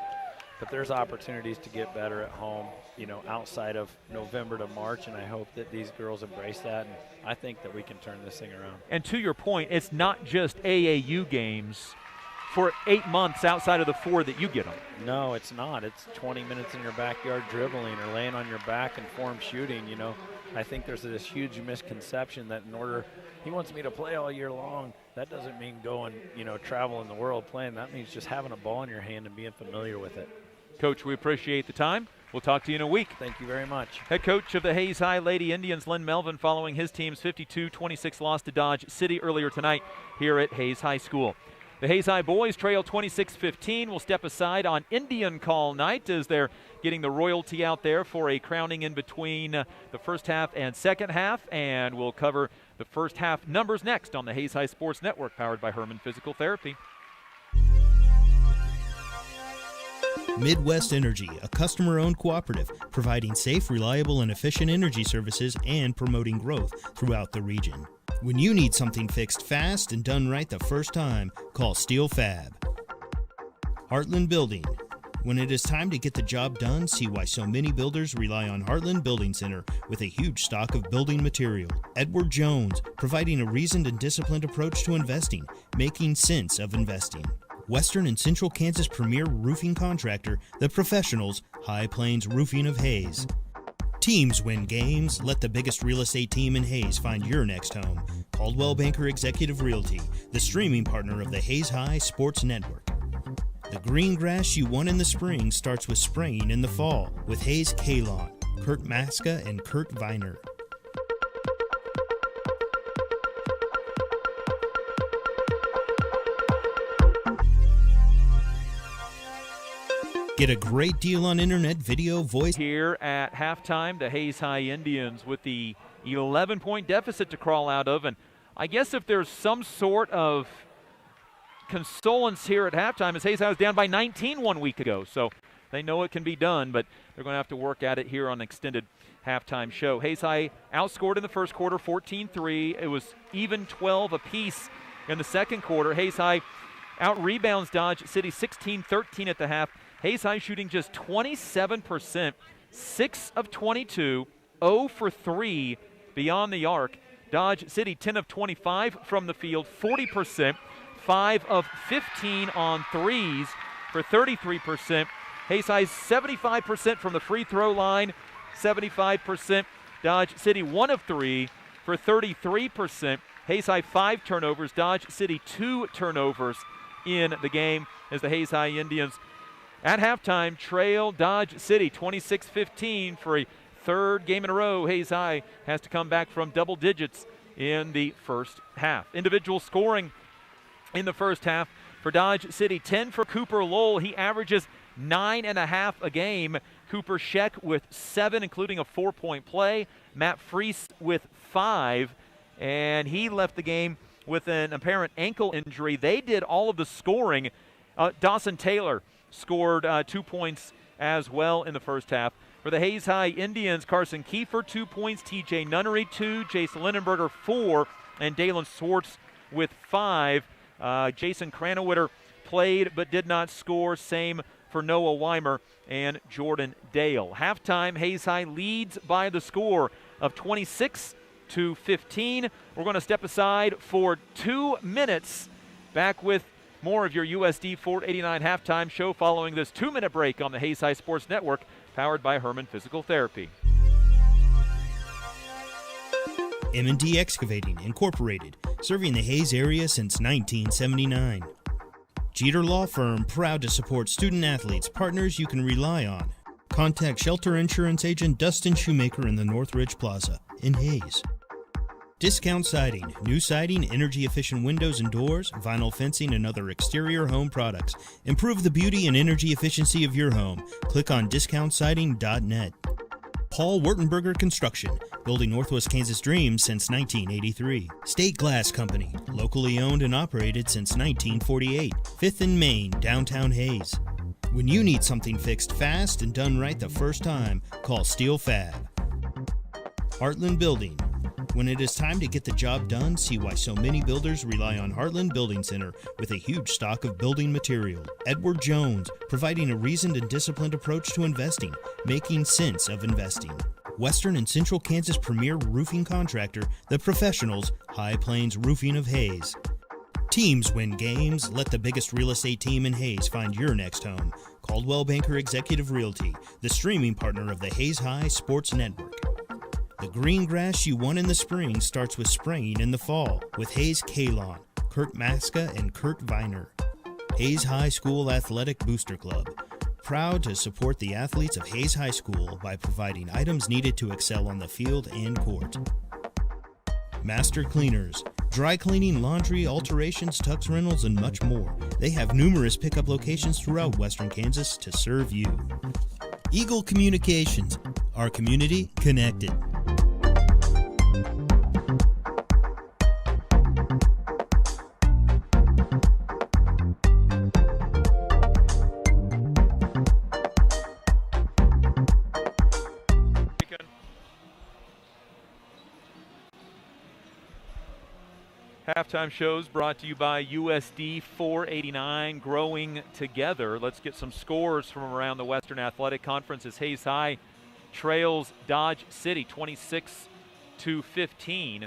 But there's opportunities to get better at home, you know, outside of November to March, and I hope that these girls embrace that, and I think that we can turn this thing around. And to your point, it's not just AAU games for 8 months outside of the 4 that you get them. No, it's not. It's 20 minutes in your backyard dribbling or laying on your back and form shooting, you know. I think there's this huge misconception that in order, he wants me to play all year long, that doesn't mean going, you know, traveling the world playing. That means just having a ball in your hand and being familiar with it. Coach, we appreciate the time. We'll talk to you in a week. Thank you very much. Head coach of the Hayes High Lady Indians, Lynn Melvin, following his team's 52-26 loss to Dodge City earlier tonight here at Hayes High School. The Hayes High boys trail 26-15. Will step aside on Indian call night as they're getting the royalty out there for a crowning in between the first half and second half. And we'll cover the first half numbers next on the Hayes High Sports Network, powered by Herman Physical Therapy. Midwest Energy, a customer-owned cooperative providing safe, reliable, and efficient energy services and promoting growth throughout the region. When you need something fixed fast and done right the first time, call Steel Fab. Heartland Building. When it is time to get the job done, see why so many builders rely on Heartland Building Center with a huge stock of building material. Edward Jones, providing a reasoned and disciplined approach to investing, making sense of investing. Western and Central Kansas premier roofing contractor, The Professionals, High Plains Roofing of Hayes. Teams win games. Let the biggest real estate team in Hayes find your next home. Coldwell Banker Executive Realty, the streaming partner of the Hayes High Sports Network. The green grass you want in the spring starts with spraying in the fall with Hayes K-Lawn, Kurt Maska and Kurt Viner. Get a great deal on internet, video, voice. Here at halftime, the Hayes High Indians with the 11-point deficit to crawl out of. And I guess if there's some sort of consolence here at halftime, is Hayes High was down by 19 1 week ago. So they know it can be done, but they're going to have to work at it here on an extended halftime show. Hayes High outscored in the first quarter 14-3. It was even 12 apiece in the second quarter. Hayes High out-rebounds Dodge City 16-13 at the half. Hayes High shooting just 27%, 6 of 22, 0 for 3 beyond the arc. Dodge City 10 of 25 from the field, 40%, 5 of 15 on threes for 33%. Hayes High's 75% from the free throw line, 75%. Dodge City 1 of 3 for 33%. Hayes High 5 turnovers, Dodge City 2 turnovers in the game as the Hayes High Indians at halftime trail Dodge City 26-15 for a third game in a row. Hayes High has to come back from double digits in the first half. Individual scoring in the first half for Dodge City, 10 for Cooper Lowell. He averages 9.5 a game. Cooper Scheck with 7, including a 4-point play. Matt Freese with 5, and he left the game with an apparent ankle injury. They did all of the scoring. Dawson Taylor scored 2 points as well in the first half. For the Hayes High Indians, Carson Kiefer, 2 points, TJ Nunnery, 2, Jason Lindenberger, 4, and Dalen Swartz with 5. Jason Cranowitter played but did not score. Same for Noah Weimer and Jordan Dale. Halftime, Hayes High leads by the score of 26-15. We're going to step aside for 2 minutes. Back with more of your USD 489 halftime show following this 2-minute break on the Hayes High Sports Network, powered by Herman Physical Therapy. M&D Excavating, Incorporated, serving the Hayes area since 1979. Jeter Law Firm, proud to support student athletes, partners you can rely on. Contact Shelter Insurance Agent Dustin Shoemaker in the Northridge Plaza in Hayes. Discount Siding, new siding, energy-efficient windows and doors, vinyl fencing, and other exterior home products. Improve the beauty and energy efficiency of your home. Click on discountsiding.net. Paul Wurtenberger Construction, building Northwest Kansas dreams since 1983. State Glass Company, locally owned and operated since 1948. 5th and Main, downtown Hayes. When you need something fixed fast and done right the first time, call Steel Fab. Heartland Building. When it is time to get the job done, see why so many builders rely on Heartland Building Center with a huge stock of building material. Edward Jones, providing a reasoned and disciplined approach to investing, making sense of investing. Western and Central Kansas premier roofing contractor, The Professionals, High Plains Roofing of Hayes. Teams win games. Let the biggest real estate team in Hayes find your next home. Coldwell Banker Executive Realty, the streaming partner of the Hayes High Sports Network. The green grass you want in the spring starts with spraying in the fall with Hayes K-Lawn, Kurt Maska, and Kurt Viner. Hayes High School Athletic Booster Club, proud to support the athletes of Hayes High School by providing items needed to excel on the field and court. Master Cleaners, dry cleaning, laundry, alterations, tux rentals, and much more. They have numerous pickup locations throughout Western Kansas to serve you. Eagle Communications, our community connected. Halftime shows brought to you by USD 489, growing together. Let's get some scores from around the Western Athletic Conference as Hayes High trails Dodge City 26-15.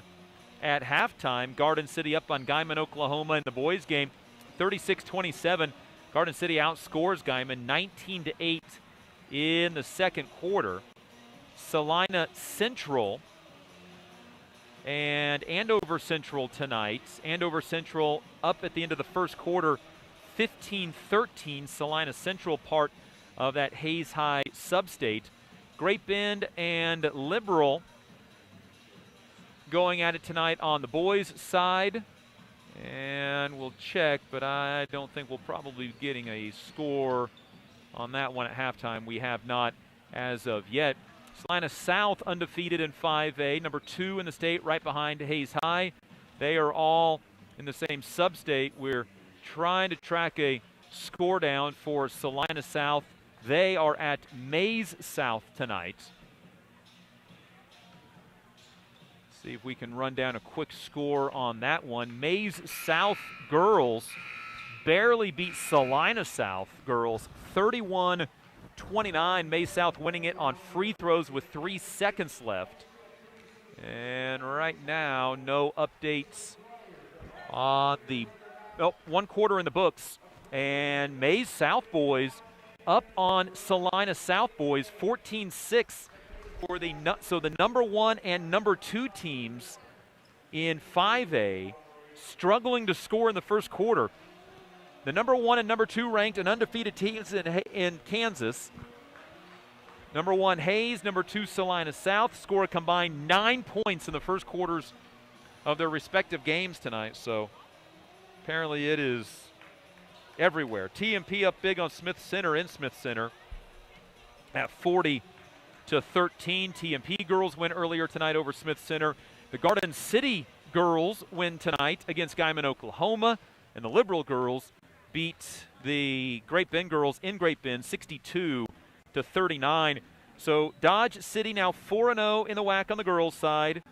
At halftime, Garden City up on Guyman, Oklahoma in the boys game, 36-27. Garden City outscores Guyman 19-8 in the second quarter. Salina Central and Andover Central tonight. Andover Central up at the end of the first quarter, 15-13. Salina Central part of that Hayes High sub-state. Great Bend and Liberal going at it tonight on the boys' side. And we'll check, but I don't think we'll probably be getting a score on that one at halftime. We have not as of yet. Salina South undefeated in 5A, number 2 in the state, right behind Hayes High. They are all in the same sub-state. We're trying to track a score down for Salina South. They are at Maize South tonight. See if we can run down a quick score on that one. Maize South girls barely beat Salina South girls, 31-29. Maize South winning it on free throws with 3 seconds left. And right now, no updates on the one quarter in the books. And Maize South boys up on Salina South boys, 14-6 for the number 1 and number 2 teams in 5A struggling to score in the first quarter. The number 1 and number 2 ranked and undefeated teams in Kansas. Number 1 Hayes, number 2 Salina South score a combined 9 points in the first quarters of their respective games tonight. So apparently it is everywhere. TMP up big on Smith Center in Smith Center. at 40-13. TMP girls win earlier tonight over Smith Center. The Garden City girls win tonight against Guyman, Oklahoma. And the Liberal girls beat the Great Bend girls in Great Bend 62-39. So Dodge City now 4-0 in the WAC on the girls' side.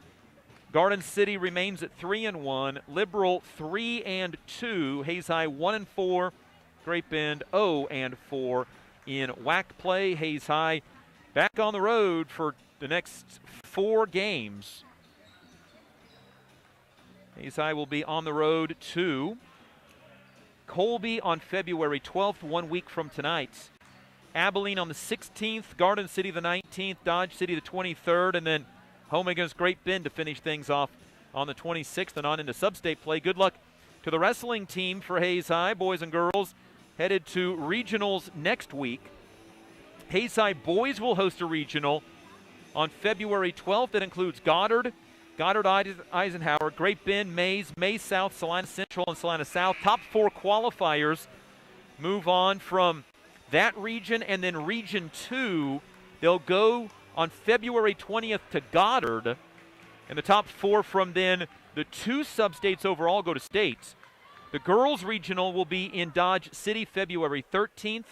Garden City remains at 3-1. Liberal 3-2. Hayes High 1-4. Great Bend 0-4 in WAC play. Hayes High back on the road for the next 4 games. Hayes High will be on the road to Colby on February 12th, 1 week from tonight. Abilene on the 16th, Garden City the 19th, Dodge City the 23rd, and then home against Great Bend to finish things off on the 26th and on into sub-state play. Good luck to the wrestling team for Hayes High, boys and girls, headed to regionals next week. Hayes High boys will host a regional on February 12th. That includes Goddard, Eisenhower, Great Bend, Mays South, Salina Central, and Salina South. Top 4 qualifiers move on from that region, and then Region 2, they'll go on February 20th to Goddard, and the top 4 from then, the 2 sub-states overall go to states. The girls' regional will be in Dodge City February 13th.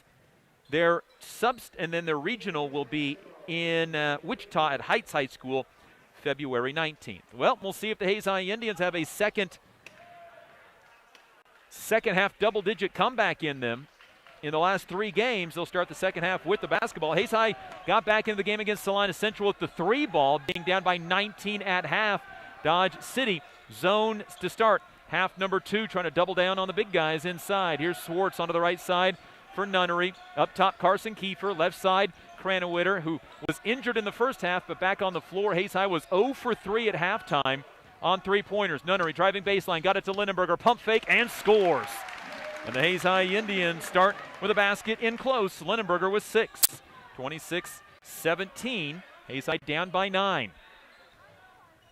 And then their regional will be in Wichita at Heights High School February 19th. Well, we'll see if the Hayes High Indians have a second half double-digit comeback in them. In the last 3 games, they'll start the second half with the basketball. Hayes High got back into the game against Salina Central with the 3 ball, being down by 19 at half. Dodge City zone to start. Half number 2, trying to double down on the big guys inside. Here's Swartz onto the right side for Nunnery. Up top, Carson Kiefer. Left side, Cranowitter, who was injured in the first half, but back on the floor. Hayes High was 0 for 3 at halftime on 3-pointers. Nunnery driving baseline, got it to Lindenberger. Pump fake and scores. And the Hayes High Indians start with a basket in close. Lindenberger with 6. 26-17. Hayes High down by 9.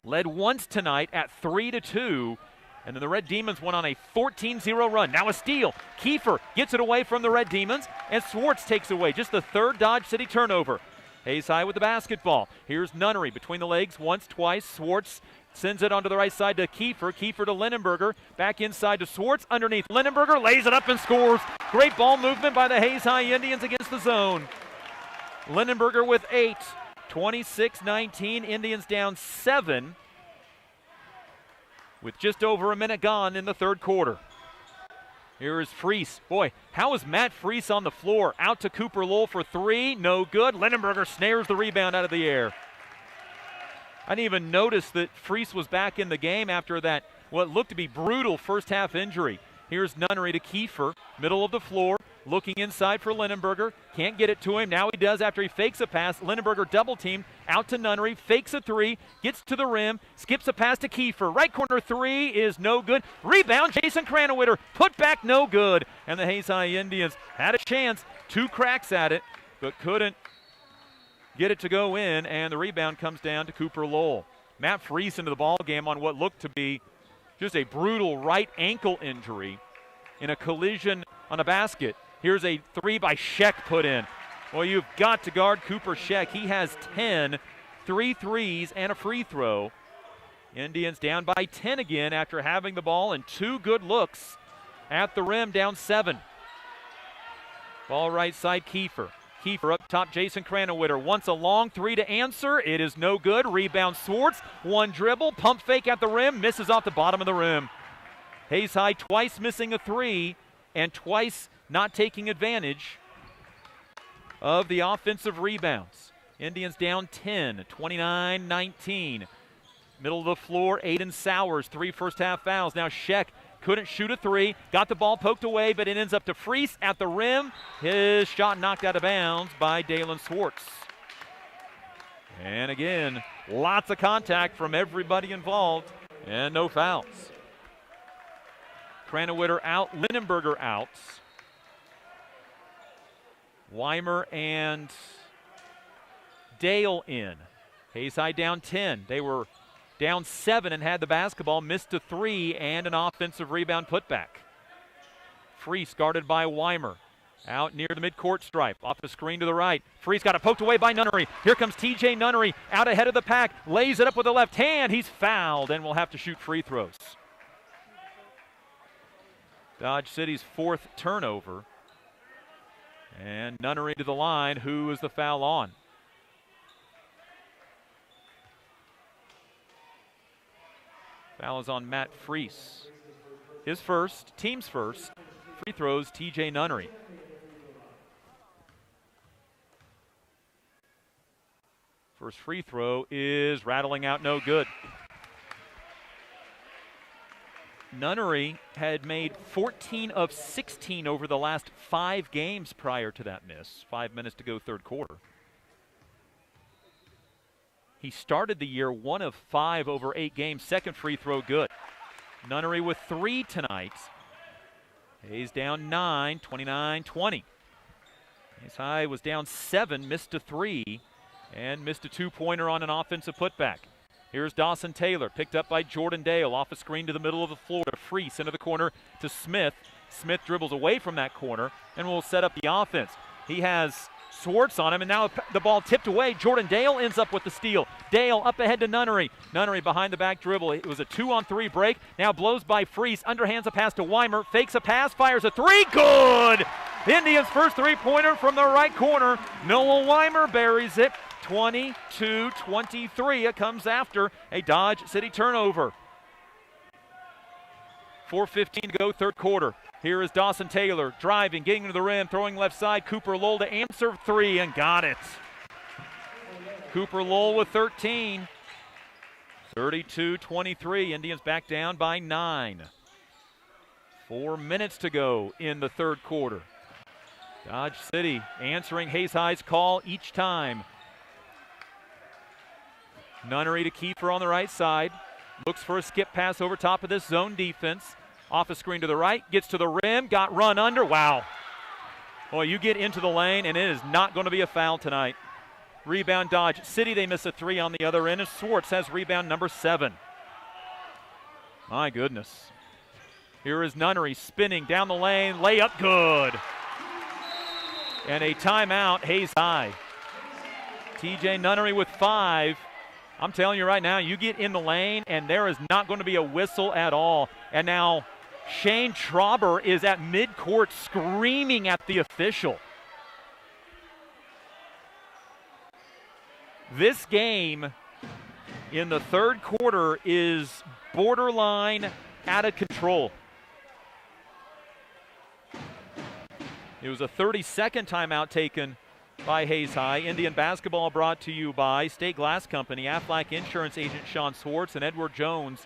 Led once tonight at 3-2. And then the Red Demons went on a 14-0 run. Now a steal. Kiefer gets it away from the Red Demons, and Swartz takes away. Just the 3rd Dodge City turnover. Hayes High with the basketball. Here's Nunnery between the legs once, twice. Swartz sends it onto the right side to Kiefer. Kiefer to Lindenberger. Back inside to Swartz. Underneath Lindenberger. Lays it up and scores. Great ball movement by the Hayes High Indians against the zone. Lindenberger with 8. 26-19. Indians down 7. With just over a minute gone in the 3rd quarter. Here is Freese. Boy, how is Matt Freese on the floor? Out to Cooper Lowell for 3. No good. Lindenberger snares the rebound out of the air. I didn't even notice that Freese was back in the game after that, what looked to be brutal first half injury. Here's Nunnery to Kiefer, middle of the floor, looking inside for Lindenberger. Can't get it to him. Now he does after he fakes a pass. Lindenberger double teamed, out to Nunnery, fakes a 3, gets to the rim, skips a pass to Kiefer. Right corner 3 is no good. Rebound, Jason Cranowitter, put back no good. And the Hayes High Indians had a chance, 2 cracks at it, but couldn't get it to go in, and the rebound comes down to Cooper Lowell. Matt Freese into the ball game on what looked to be just a brutal right ankle injury in a collision on a basket. Here's a 3 by Scheck put in. Well, you've got to guard Cooper Scheck. He has 10, 3 threes, and a free throw. Indians down by 10 again after having the ball and 2 good looks at the rim, down 7. Ball right side, Kiefer. Kiefer up top, Jason Cranowitter wants a long 3 to answer. It is no good. Rebound Swartz. 1 dribble, pump fake at the rim, misses off the bottom of the rim. Hayes High twice missing a 3 and twice not taking advantage of the offensive rebounds. Indians down 10, 29-19. Middle of the floor, Aiden Sowers, 3 first half fouls. Now Scheck couldn't shoot a 3, got the ball poked away, but it ends up to Freese at the rim. His shot knocked out of bounds by Dalen Swartz. And again, lots of contact from everybody involved and no fouls. Cranowitter out, Lindenberger out. Weimer and Dale in. Hayes High down 10. They were down 7 and had the basketball, missed a 3 and an offensive rebound putback. Freese guarded by Weimer. Out near the midcourt stripe, off the screen to the right. Freese got it poked away by Nunnery. Here comes TJ Nunnery out ahead of the pack, lays it up with the left hand. He's fouled and will have to shoot free throws. Dodge City's 4th turnover. And Nunnery to the line. Who is the foul on? Foul is on Matt Freese. His first, team's first. Free throws, TJ Nunnery. First free throw is rattling out, no good. Nunnery had made 14 of 16 over the last 5 games prior to that miss. 5 minutes to go, third quarter. He started the year 1 of 5 over 8 games. Second free throw, good. Nunnery with 3 tonight. Hayes down 9, 29-20. Hayes High was down 7, missed a 3, and missed a 2-pointer on an offensive putback. Here's Dawson Taylor, picked up by Jordan Dale, off a screen to the middle of the floor to Freese, into the corner to Smith. Smith dribbles away from that corner and will set up the offense. He has Swartz on him, and now the ball tipped away. Jordan Dale ends up with the steal. Dale up ahead to Nunnery. Nunnery behind the back dribble. It was a 2-on-3 break. Now blows by Freese, underhands a pass to Weimer, fakes a pass, fires a 3, good! Indians' first 3-pointer from the right corner. Noah Weimer buries it. 22-23. It comes after a Dodge City turnover. 4:15 to go, third quarter. Here is Dawson Taylor driving, getting to the rim, throwing left side. Cooper Lowell to answer 3 and got it. Cooper Lowell with 13. 32-23. Indians back down by 9. 4 minutes to go in the third quarter. Dodge City answering Hayes High's call each time. Nunnery to Kiefer on the right side. Looks for a skip pass over top of this zone defense. Off a screen to the right, gets to the rim, got run under. Wow. Boy, you get into the lane, and it is not going to be a foul tonight. Rebound Dodge City. They miss a 3 on the other end, and Swartz has rebound number 7. My goodness. Here is Nunnery spinning down the lane. Layup good. And a timeout, Hayes High. TJ Nunnery with 5. I'm telling you right now, you get in the lane, and there is not going to be a whistle at all. And now Shane Trauber is at midcourt screaming at the official. This game in the third quarter is borderline out of control. It was a 30-second timeout taken by Hayes High. Indian basketball brought to you by State Glass Company, Aflac Insurance Agent Sean Swartz, and Edward Jones,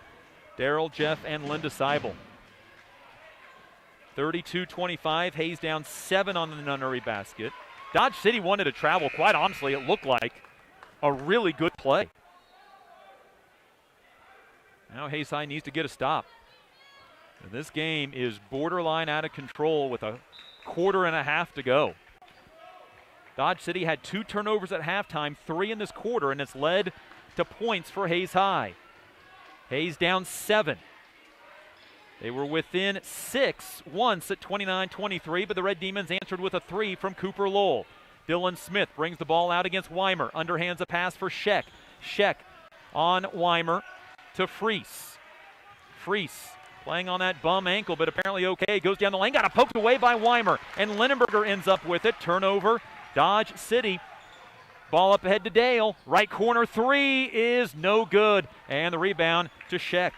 Daryl, Jeff, and Linda Seibel. 32-25, Hayes down 7 on the Nunnery basket. Dodge City wanted to travel. Quite honestly, it looked like a really good play. Now Hayes High needs to get a stop. And this game is borderline out of control with a quarter and a half to go. Dodge City had 2 turnovers at halftime, 3 in this quarter, and it's led to points for Hayes High. Hayes down 7. They were within 6 once at 29-23, but the Red Demons answered with a 3 from Cooper Lowell. Dylan Smith brings the ball out against Weimer. Underhands a pass for Scheck. Scheck on Weimer to Freese. Freese playing on that bum ankle, but apparently okay. Goes down the lane, got it poked away by Weimer, and Lindenberger ends up with it. Turnover. Dodge City. Ball up ahead to Dale. Right corner 3 is no good. And the rebound to Scheck.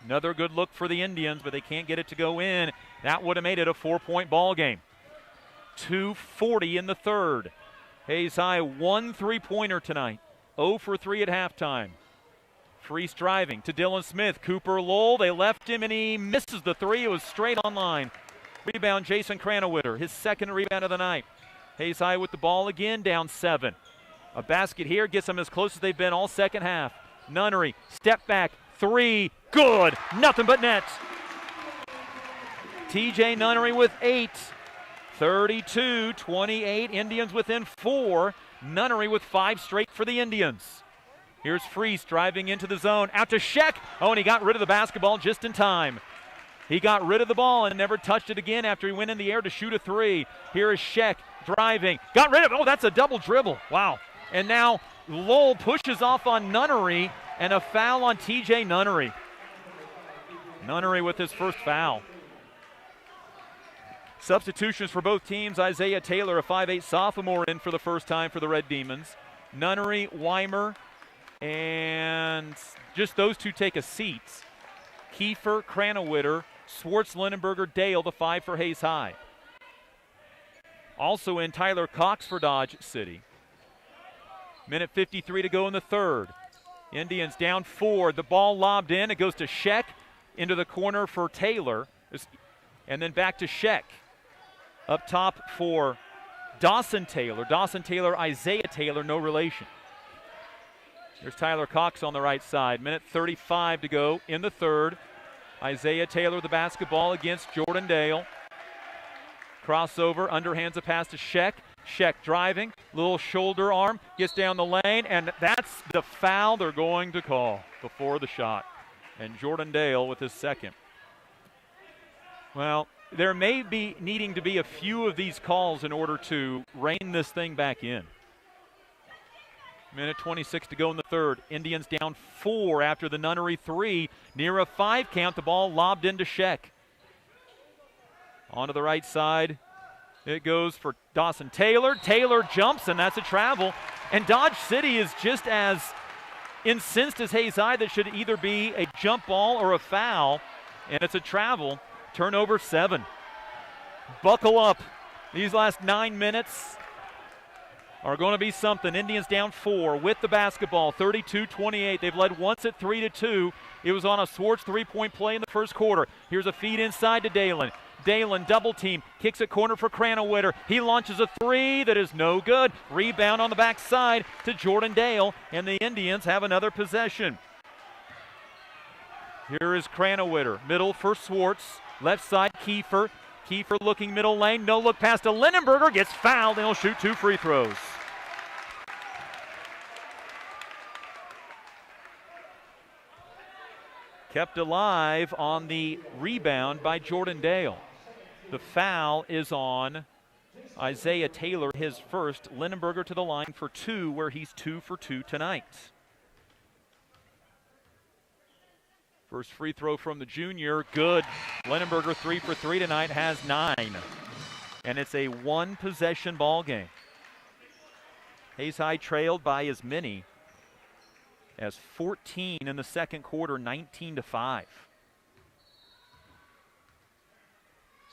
Another good look for the Indians, but they can't get it to go in. That would have made it a 4-point ball game. 2:40 in the third. Hayes High 1 3-pointer tonight. 0 for 3 at halftime. Freese driving to Dylan Smith. Cooper Lowell, they left him and he misses the 3. It was straight on line. Rebound Jason Cranowitter, his second rebound of the night. Hayes High with the ball again, down 7. A basket here gets them as close as they've been all second half. Nunnery, step back, 3, good, nothing but net. TJ Nunnery with 8. 32-28, Indians within 4. Nunnery with 5 straight for the Indians. Here's Freese driving into the zone, out to Scheck. Oh, and he got rid of the basketball just in time. He got rid of the ball and never touched it again after he went in the air to shoot a three. Here is Sheck driving. Got rid of it. Oh, that's a double dribble. Wow. And now Lowell pushes off on Nunnery, and a foul on TJ Nunnery. Nunnery with his first foul. Substitutions for both teams. Isaiah Taylor, a 5'8 sophomore, in for the first time for the Red Demons. Nunnery, Weimer, and just those two take a seat. Kiefer, Cranowitter, Swartz, Lindenberger, Dale, the 5 for Hayes High. Also in Tyler Cox for Dodge City. Minute 53 to go in the third. Indians down 4. The ball lobbed in. It goes to Sheck into the corner for Taylor. And then back to Sheck. Up top for Dawson Taylor. Dawson Taylor, Isaiah Taylor, no relation. There's Tyler Cox on the right side. Minute 35 to go in the third. Isaiah Taylor the basketball against Jordan Dale. Crossover, underhands a pass to Sheck. Sheck driving, little shoulder arm, gets down the lane, and that's the foul they're going to call before the shot. And Jordan Dale with his second. Well, there may be needing to be a few of these calls in order to rein this thing back in. Minute 26 to go in the third. Indians down 4 after the Nunnery 3. Near a 5 count, the ball lobbed into Sheck. Onto the right side. It goes for Dawson Taylor. Taylor jumps, and that's a travel. And Dodge City is just as incensed as Hayes High. That should either be a jump ball or a foul, and it's a travel. Turnover 7. Buckle up. These last 9 minutes are going to be something. Indians down 4 with the basketball, 32-28. They've led once at 3-2. It was on a Swartz three-point play in the first quarter. Here's a feed inside to Dalen. Dalen double team, kicks a corner for Cranowitter. He launches a three that is no good. Rebound on the backside to Jordan Dale, and the Indians have another possession. Here is Cranowitter, middle for Swartz. Left side, Kiefer. Kiefer looking middle lane. No look pass to Lindenberger. Gets fouled, and he'll shoot 2 free throws. Kept alive on the rebound by Jordan Dale. The foul is on Isaiah Taylor, his first. Lindenberger to the line for 2, where he's 2 for 2 tonight. First free throw from the junior, good. Lindenberger 3 for 3 tonight, has 9. And it's a 1-possession ball game. Hayes High trailed by as many as 14 in the second quarter, 19-5.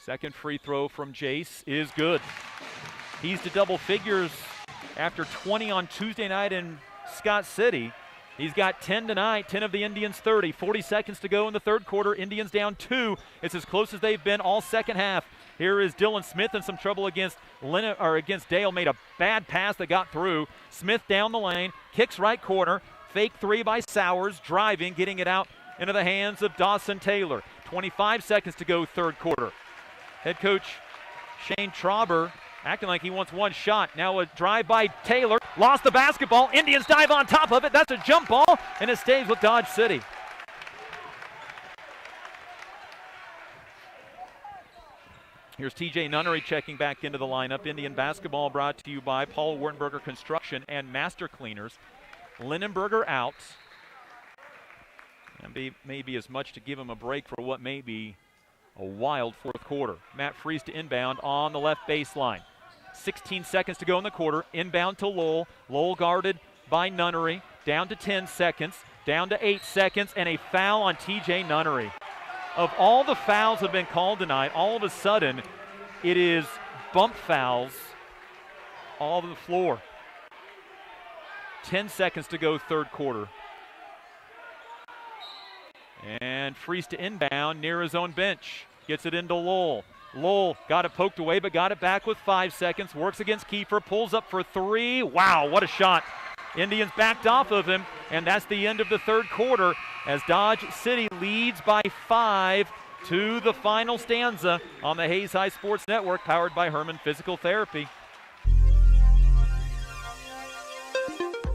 Second free throw from Jace is good. He's to double figures after 20 on Tuesday night in Scott City. He's got 10 tonight, 10 of the Indians' 30. 40 seconds to go in the third quarter. Indians down 2. It's as close as they've been all second half. Here is Dylan Smith in some trouble against Dale. Made a bad pass that got through. Smith down the lane, kicks right corner. Fake 3 by Sowers, driving, getting it out into the hands of Dawson Taylor. 25 seconds to go third quarter. Head coach Shane Trauber acting like he wants one shot. Now a drive by Taylor. Lost the basketball. Indians dive on top of it. That's a jump ball, and it stays with Dodge City. Here's TJ Nunnery checking back into the lineup. Indian basketball brought to you by Paul Wartenberger Construction and Master Cleaners. Lindenberger out. And maybe as much to give him a break for what may be a wild fourth quarter. Matt Freese to inbound on the left baseline. 16 seconds to go in the quarter. Inbound to Lowell. Lowell guarded by Nunnery. Down to 10 seconds. Down to 8 seconds. And a foul on TJ Nunnery. Of all the fouls that have been called tonight, all of a sudden it is bump fouls all over the floor. 10 seconds to go third quarter. And Freese to inbound near his own bench. Gets it into Lowell. Lowell got it poked away, but got it back with 5 seconds. Works against Kiefer. Pulls up for 3. Wow, what a shot. Indians backed off of him, and that's the end of the third quarter as Dodge City leads by 5 to the final stanza on the Hayes High Sports Network, powered by Herman Physical Therapy.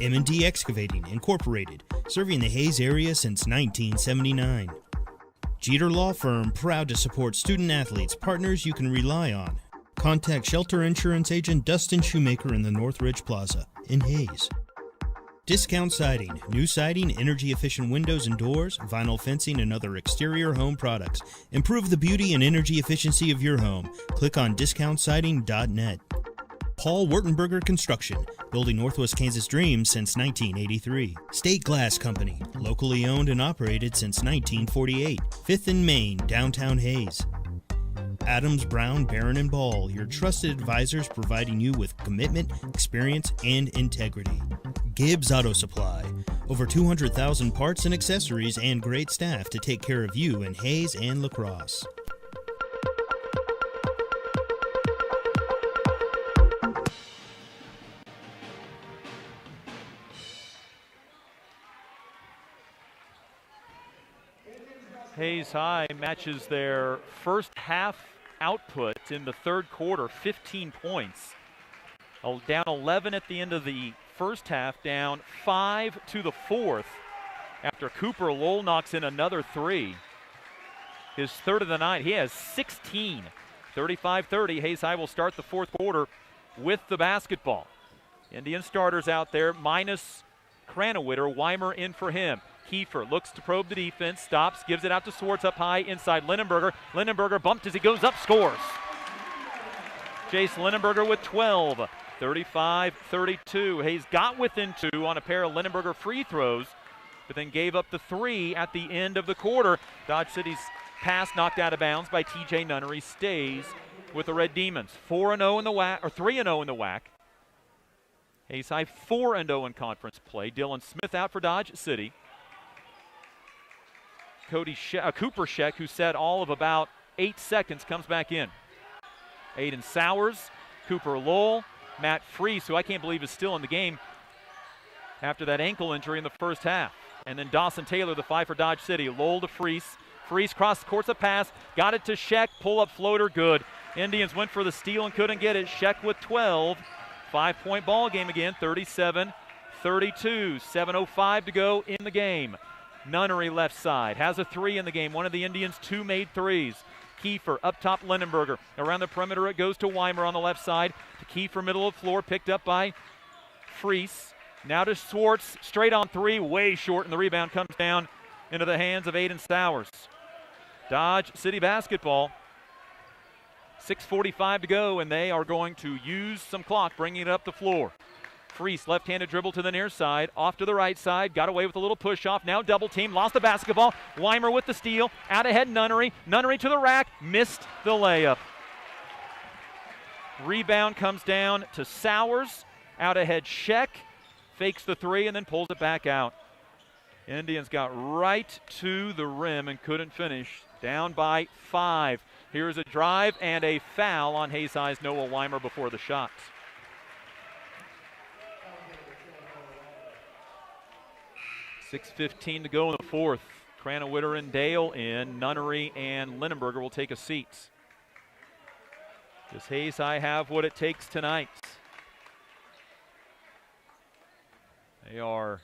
M&D Excavating Incorporated, serving the Hayes area since 1979. Jeter Law Firm, proud to support student athletes, partners you can rely on. Contact Shelter Insurance Agent Dustin Shoemaker in the Northridge Plaza in Hayes. Discount Siding, new siding, energy-efficient windows and doors, vinyl fencing, and other exterior home products. Improve the beauty and energy efficiency of your home. Click on discountsiding.net. Paul Wurtenberger Construction, building Northwest Kansas dreams since 1983. State Glass Company, locally owned and operated since 1948. 5th and Main, downtown Hayes. Adams, Brown, Barron, and Ball, your trusted advisors providing you with commitment, experience, and integrity. Gibbs Auto Supply, over 200,000 parts and accessories and great staff to take care of you in Hayes and La Crosse. Hayes High matches their first half output in the third quarter, 15 points. Down 11 at the end of the first half, down 5 to the fourth after Cooper Lowell knocks in another three. His third of the night. He has 16. 35-30. Hayes High will start the fourth quarter with the basketball. Indian starters out there, minus Cranowitter. Weimer in for him. Kiefer looks to probe the defense, stops, gives it out to Swartz up high inside Lindenberger. Lindenberger bumped as he goes up, scores. Jace Lindenberger with 12, 35-32. Hayes got within two on a pair of Lindenberger free throws, but then gave up the three at the end of the quarter. Dodge City's pass knocked out of bounds by TJ Nunnery stays with the Red Demons. 4-0 in the WAC, or 3-0 in the WAC. Hayes High 4-0 in conference play. Dylan Smith out for Dodge City. Cooper Sheck, who said all of about 8 seconds, comes back in. Aiden Sowers, Cooper Lowell, Matt Freese, who I can't believe is still in the game after that ankle injury in the first half. And then Dawson Taylor, the 5 for Dodge City. Lowell to Freese. Freese crossed the courts, a pass, got it to Sheck, pull-up floater, good. Indians went for the steal and couldn't get it. Sheck with 12. 5-point ball game again, 37-32. 7:05 to go in the game. Nunnery left side, has a three in the game. One of the Indians' two made threes. Kiefer up top, Lindenberger. Around the perimeter it goes to Weimer on the left side. To Kiefer, middle of the floor, picked up by Freese. Now to Swartz, straight on three, way short, and the rebound comes down into the hands of Aiden Sowers. Dodge City basketball. 6:45 to go, and they are going to use some clock, bringing it up the floor. Freese, left-handed dribble to the near side, off to the right side, got away with a little push-off, now double team, lost the basketball. Weimer with the steal, out ahead Nunnery. Nunnery to the rack, missed the layup. Rebound comes down to Sowers, out ahead Sheck, fakes the three and then pulls it back out. Indians got right to the rim and couldn't finish, down by 5. Here's a drive and a foul on Hayes High's Noah Weimer before the shots. 6:15 to go in the fourth. Cranowitter and Dale in. Nunnery and Lindenberger will take a seat. Does Hayes High have what it takes tonight? They are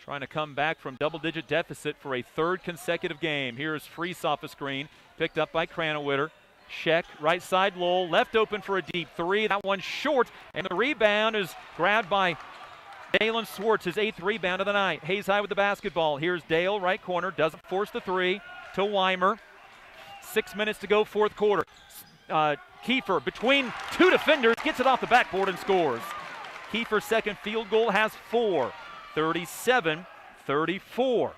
trying to come back from double-digit deficit for a third consecutive game. Here's Freese off a screen, picked up by Cranowitter. Sheck, right side Lowell, left open for a deep three. That one short, and the rebound is grabbed by Dalen Swartz, his 8th rebound of the night. Hayes High with the basketball. Here's Dale, right corner, doesn't force the three to Weimer. 6 minutes to go, fourth quarter. Kiefer, between two defenders, gets it off the backboard and scores. Kiefer's second field goal has 4. 37-34.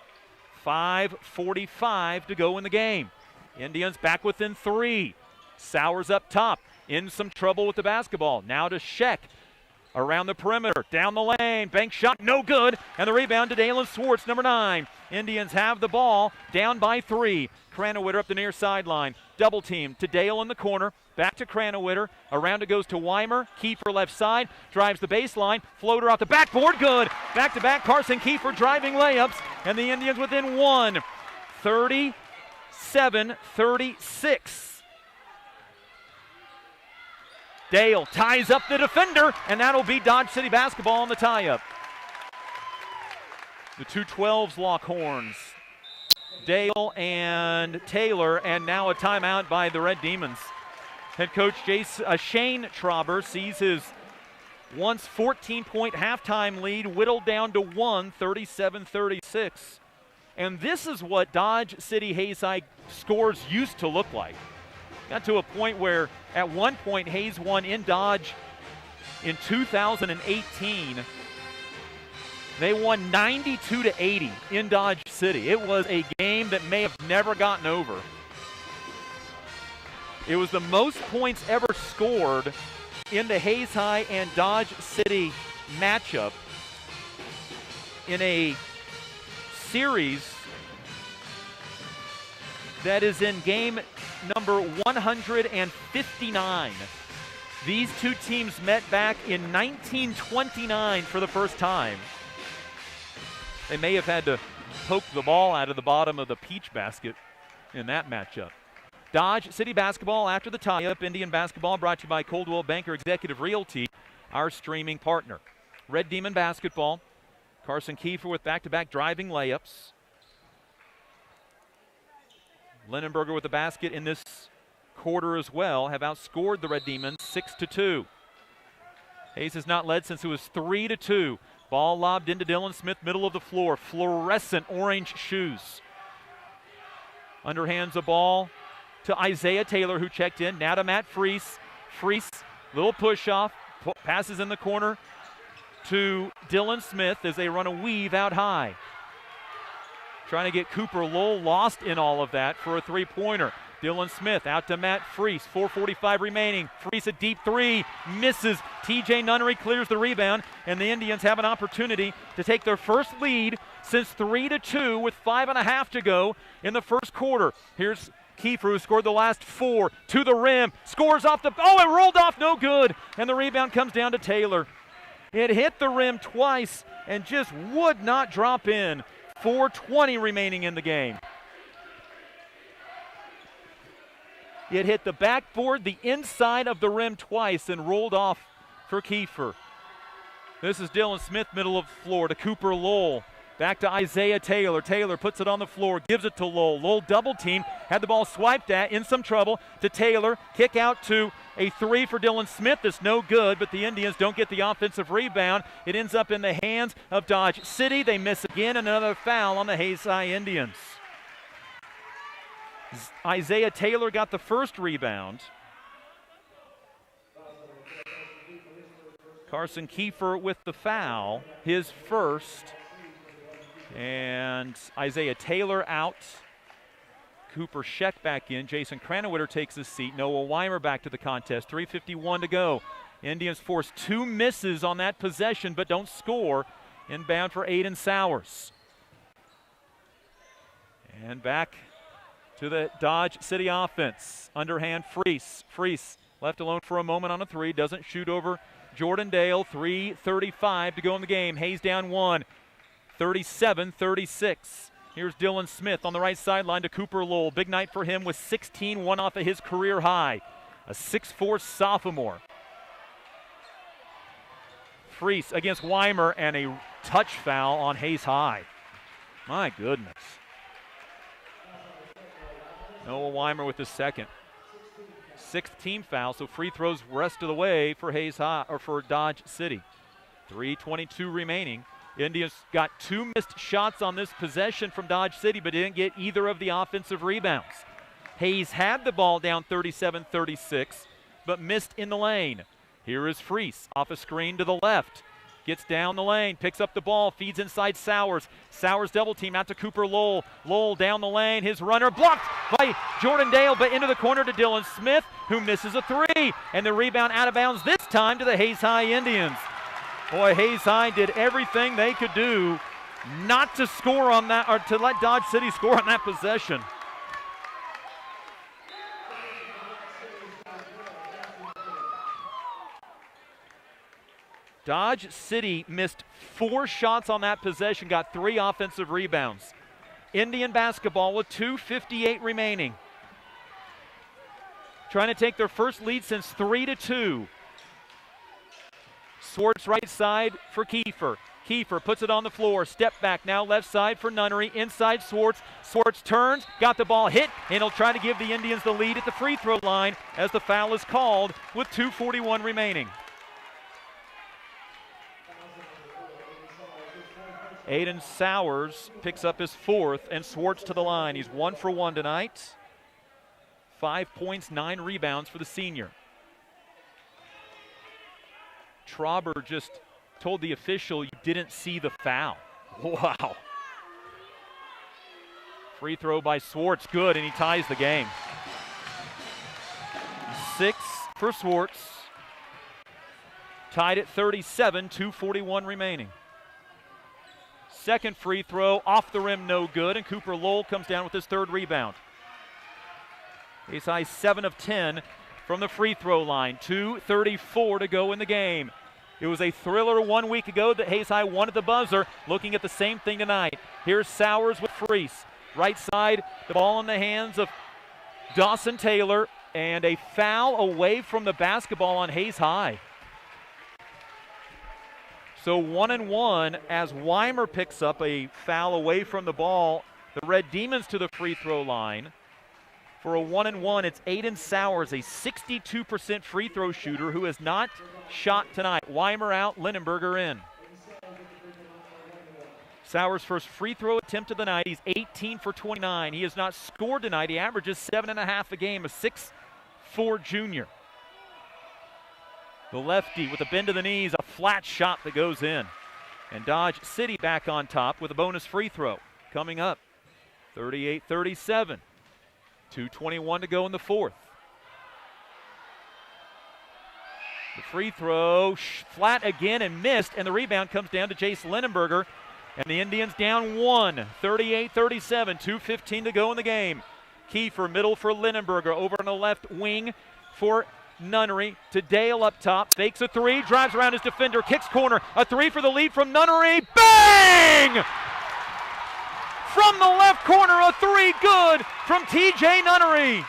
5:45 to go in the game. Indians back within 3. Sowers up top, in some trouble with the basketball. Now to Sheck. Around the perimeter, down the lane, bank shot, no good, and the rebound to Dalen Swartz, number 9. Indians have the ball, down by 3. Cranowitter up the near sideline, double team to Dale in the corner, back to Cranowitter, around it goes to Weimer, Kiefer left side, drives the baseline, floater off the backboard, good. Back-to-back, Carson Kiefer driving layups, and the Indians within 1. 37-36. Dale ties up the defender, and that'll be Dodge City basketball on the tie-up. The 212s lock horns. Dale and Taylor, and now a timeout by the Red Demons. Head coach Shane Trauber sees his once 14-point halftime lead whittled down to 1, 37-36. And this is what Dodge City Hayes High scores used to look like. Got to a point where at one point Hayes won in Dodge in 2018. They won 92-80 in Dodge City. It was a game that may have never gotten over. It was the most points ever scored in the Hayes High and Dodge City matchup in a series that is in game number 159. These two teams met back in 1929 for the first time. They may have had to poke the ball out of the bottom of the peach basket in that matchup. Dodge City basketball after the tie-up. Indian basketball brought to you by Coldwell Banker Executive Realty, our streaming partner. Red Demon basketball. Carson Kiefer with back-to-back driving layups. Linenberger with the basket in this quarter as well have outscored the Red Demons 6-2. Hayes has not led since it was 3-2. Ball lobbed into Dylan Smith, middle of the floor. Fluorescent orange shoes. Underhands the ball to Isaiah Taylor, who checked in. Now to Matt Freese. Freese, little push-off. Passes in the corner to Dylan Smith as they run a weave out high. Trying to get Cooper Lowell, lost in all of that for a three-pointer. Dylan Smith out to Matt Freese, 4:45 remaining. Freese a deep three, misses. TJ Nunnery clears the rebound, and the Indians have an opportunity to take their first lead since 3-2 with 5.5 to go in the first quarter. Here's Kiefer, who scored the last four, to the rim, scores off the, it rolled off, no good, and the rebound comes down to Taylor. It hit the rim twice and just would not drop in. 4:20 remaining in the game. It hit the backboard, the inside of the rim twice, and rolled off for Kiefer. This is Dylan Smith, middle of the floor, to Cooper Lowell. Back to Isaiah Taylor. Taylor puts it on the floor, gives it to Lowell. Lowell double team, had the ball swiped at, in some trouble, to Taylor. Kick out to a three for Dylan Smith. That's no good, but the Indians don't get the offensive rebound. It ends up in the hands of Dodge City. They miss again, and another foul on the Hayes High Indians. Isaiah Taylor got the first rebound. Carson Kiefer with the foul, his first. And Isaiah Taylor out. Cooper Scheck back in. Jason Cranwitter takes his seat. Noah Weimer back to the contest. 3:51 to go. Indians force two misses on that possession but don't score. Inbound for Aiden Sowers. And back to the Dodge City offense. Underhand Freese. Freese left alone for a moment on a three. Doesn't shoot over Jordan Dale. 3:35 to go in the game. Hayes down one. 37-36. Here's Dylan Smith on the right sideline to Cooper Lowell. Big night for him with 16, one off of his career high. A 6'4 sophomore. Freese against Weimer, and a touch foul on Hayes High. My goodness. Noah Weimer with the second. Sixth team foul, so free throws rest of the way for Hayes High, or for Dodge City. 3:22 remaining. Indians got two missed shots on this possession from Dodge City, but didn't get either of the offensive rebounds. Hayes had the ball down 37-36, but missed in the lane. Here is Freese off a screen to the left. Gets down the lane, picks up the ball, feeds inside Sowers. Sowers double team out to Cooper Lowell. Lowell down the lane, his runner blocked by Jordan Dale, but into the corner to Dylan Smith, who misses a three. And the rebound out of bounds this time to the Hayes High Indians. Boy, Hayes High did everything they could do not to score on that, or to let Dodge City score on that possession. Dodge City missed 4 shots on that possession, got 3 offensive rebounds. Indian basketball with 2:58 remaining. Trying to take their first lead since 3-2. Swartz right side for Kiefer. Kiefer puts it on the floor. Step back now left side for Nunnery. Inside Swartz. Swartz turns, got the ball hit, and he'll try to give the Indians the lead at the free throw line as the foul is called with 2:41 remaining. Aiden Sowers picks up his fourth, and Swartz to the line. He's 1 for 1 tonight. 5 points, 9 rebounds for the senior. Trauber just told the official you didn't see the foul. Wow. Free throw by Swartz, good, and he ties the game. 6 for Swartz. Tied at 37, 2:41 remaining. Second free throw, off the rim, no good, and Cooper Lowell comes down with his third rebound. Hayes High 7 of 10 from the free throw line. 2:34 to go in the game. It was a thriller 1 week ago that Hayes High won at the buzzer. Looking at the same thing tonight. Here's Sowers with Freese. Right side, the ball in the hands of Dawson Taylor, and a foul away from the basketball on Hayes High. So 1-1 as Weimer picks up a foul away from the ball. The Red Demons to the free throw line. For a 1-1, it's Aiden Sowers, a 62% free throw shooter who has not shot tonight. Weimer out, Lindenberger in. Sowers' first free throw attempt of the night. He's 18 for 29. He has not scored tonight. He averages 7.5 a game, a 6'4" junior. The lefty with a bend to the knees, a flat shot that goes in. And Dodge City back on top with a bonus free throw. Coming up, 38-37. 2:21 to go in the fourth. The free throw flat again and missed, and the rebound comes down to Jace Lindenberger. And the Indians down 1, 38-37, 2:15 to go in the game. Kiefer middle for Lindenberger, over on the left wing for Nunnery to Dale up top, fakes a three, drives around his defender, kicks corner, a three for the lead from Nunnery, bang! From the left corner, a three, good from TJ Nunnery.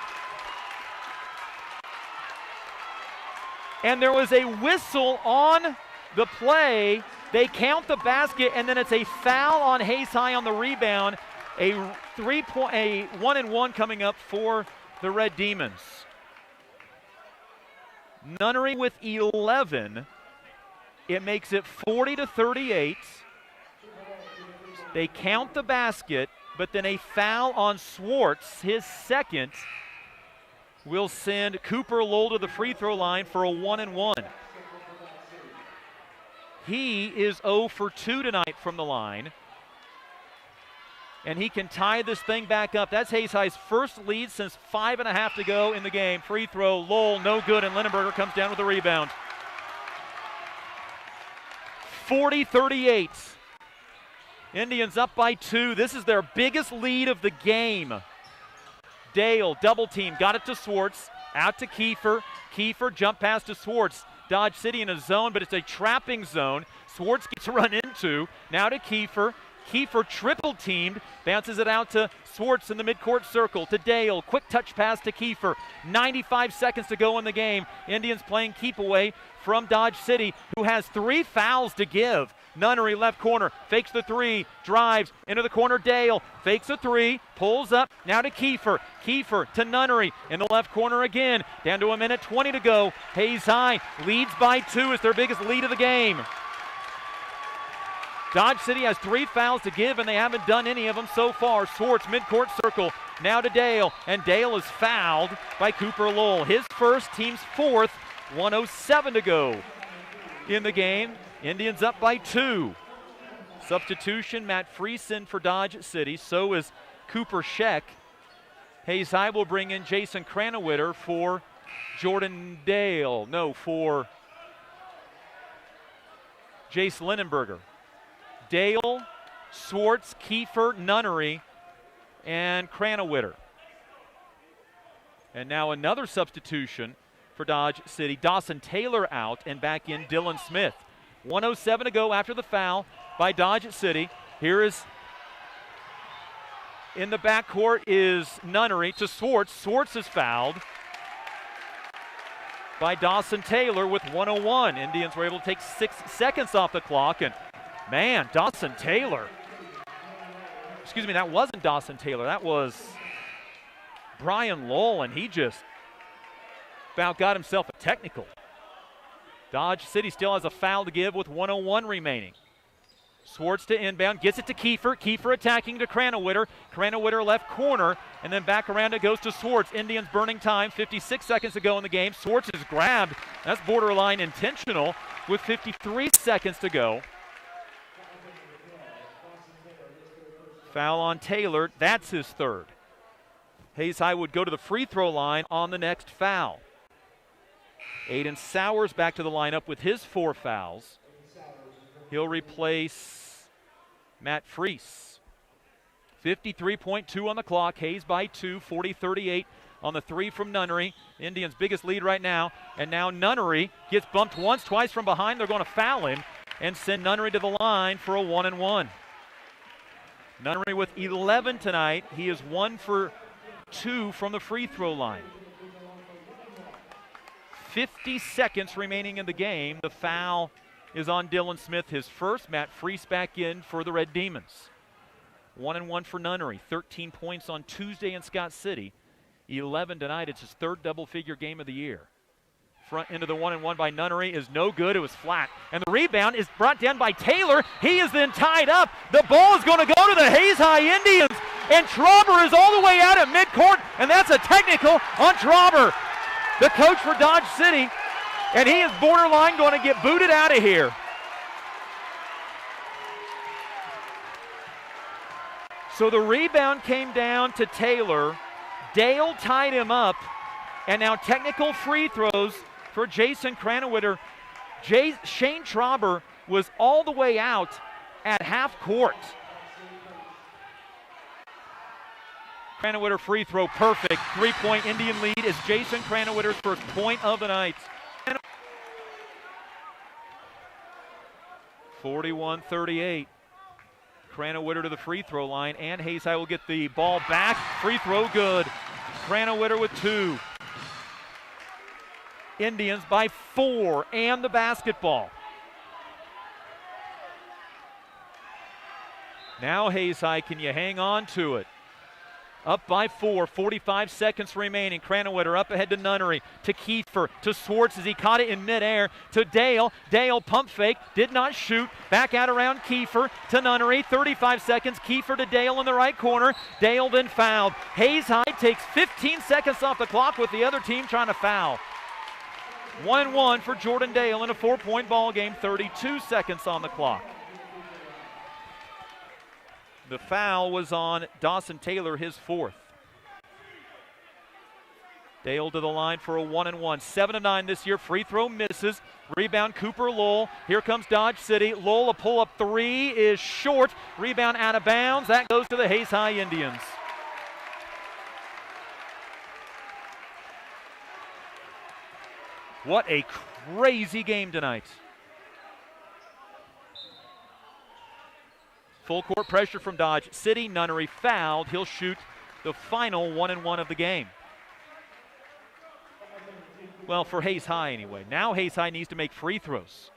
And there was a whistle on the play. They count the basket, and then it's a foul on Hayes High on the rebound. A 1-1 coming up for the Red Demons. Nunnery with 11. It makes it 40-38. They count the basket, but then a foul on Swartz, his second, will send Cooper Lowell to the free throw line for a 1-1. He is 0 for 2 tonight from the line. And he can tie this thing back up. That's Hayes High's first lead since 5.5 to go in the game. Free throw, Lowell, no good, and Lindenberger comes down with the rebound. 40-38. Indians up by 2. This is their biggest lead of the game. Dale, double team, got it to Swartz. Out to Kiefer. Kiefer, jump pass to Swartz. Dodge City in a zone, but it's a trapping zone. Swartz gets run into. Now to Kiefer. Kiefer triple teamed, bounces it out to Swartz in the midcourt circle, to Dale, quick touch pass to Kiefer. 95 seconds to go in the game. Indians playing keep away from Dodge City, who has 3 fouls to give. Nunnery left corner, fakes the three, drives into the corner. Dale fakes a three, pulls up, now to Kiefer. Kiefer to Nunnery in the left corner again. Down to 1:20 to go. Hayes High leads by 2. It's their biggest lead of the game. Dodge City has 3 fouls to give, and they haven't done any of them so far. Swartz, midcourt circle, now to Dale, and Dale is fouled by Cooper Lowell. His first, team's fourth, 1:07 to go in the game. Indians up by 2. Substitution, Matt Friesen for Dodge City. So is Cooper Scheck. Hayes High will bring in Jason Cranowitter for Jordan Dale. No, for Jace Lindenberger. Dale, Swartz, Kiefer, Nunnery, and Cranowitter. And now another substitution for Dodge City. Dawson Taylor out, and back in Dylan Smith. 1:07 to go after the foul by Dodge City. Here is, in the backcourt is Nunnery to Swartz. Swartz is fouled by Dawson Taylor with 1:01. Indians were able to take 6 seconds off the clock, and Man, Dawson Taylor. Excuse me, that wasn't Dawson Taylor. That was Brian Lowell, and he just about got himself a technical. Dodge City still has a foul to give with 1:01 remaining. Swartz to inbound, gets it to Kiefer. Kiefer attacking to Cranowitter. Cranowitter left corner, and then back around it goes to Swartz. Indians burning time, 56 seconds to go in the game. Swartz is grabbed. That's borderline intentional with 53 seconds to go. Foul on Taylor, that's his third. Hayes High would go to the free throw line on the next foul. Aiden Sowers back to the lineup with his 4 fouls. He'll replace Matt Freese. 53.2 on the clock. Hayes by 2, 40-38 on the 3 from Nunnery. Indians' biggest lead right now. And now Nunnery gets bumped once, twice from behind. They're going to foul him and send Nunnery to the line for a 1-and-1. Nunnery with 11 tonight. He is 1 for 2 from the free throw line. 50 seconds remaining in the game. The foul is on Dylan Smith, his first. Matt Freese back in for the Red Demons. 1-and-1 for Nunnery. 13 points on Tuesday in Scott City. 11 tonight. It's his third double-figure game of the year. Front into the 1-and-1 by Nunnery is no good. It was flat. And the rebound is brought down by Taylor. He is then tied up. The ball is going to go to the Hayes High Indians. And Trauber is all the way out at midcourt. And that's a technical on Trauber, the coach for Dodge City. And he is borderline going to get booted out of here. So the rebound came down to Taylor. Dale tied him up. And now technical free throws for Jason Cranowitter. Shane Trauber was all the way out at half court. Cranowitter free throw perfect. 3-point Indian lead is Jason Cranowitter's first point of the night. 41-38. Cranowitter to the free throw line, and Hayes High will get the ball back. Free throw good. Cranowitter with 2. Indians by 4 and the basketball. Now Hayes High, can you hang on to it? Up by 4, 45 seconds remaining. Cranowitter up ahead to Nunnery, to Kiefer, to Swartz as he caught it in midair, to Dale. Dale pump fake, did not shoot. Back out around Kiefer to Nunnery, 35 seconds. Kiefer to Dale in the right corner. Dale then fouled. Hayes High takes 15 seconds off the clock with the other team trying to foul. 1-1 for Jordan Dale in a 4-point ball game, 32 seconds on the clock. The foul was on Dawson Taylor, his 4th. Dale to the line for a 1-and-1. 7 of 9 this year. Free throw misses. Rebound Cooper Lowell. Here comes Dodge City. Lowell, a pull-up 3 is short. Rebound out of bounds. That goes to the Hayes High Indians. What a crazy game tonight. Full court pressure from Dodge City. Nunnery fouled. He'll shoot the final 1-and-1 of the game. Well, for Hayes High anyway. Now Hayes High needs to make free throws.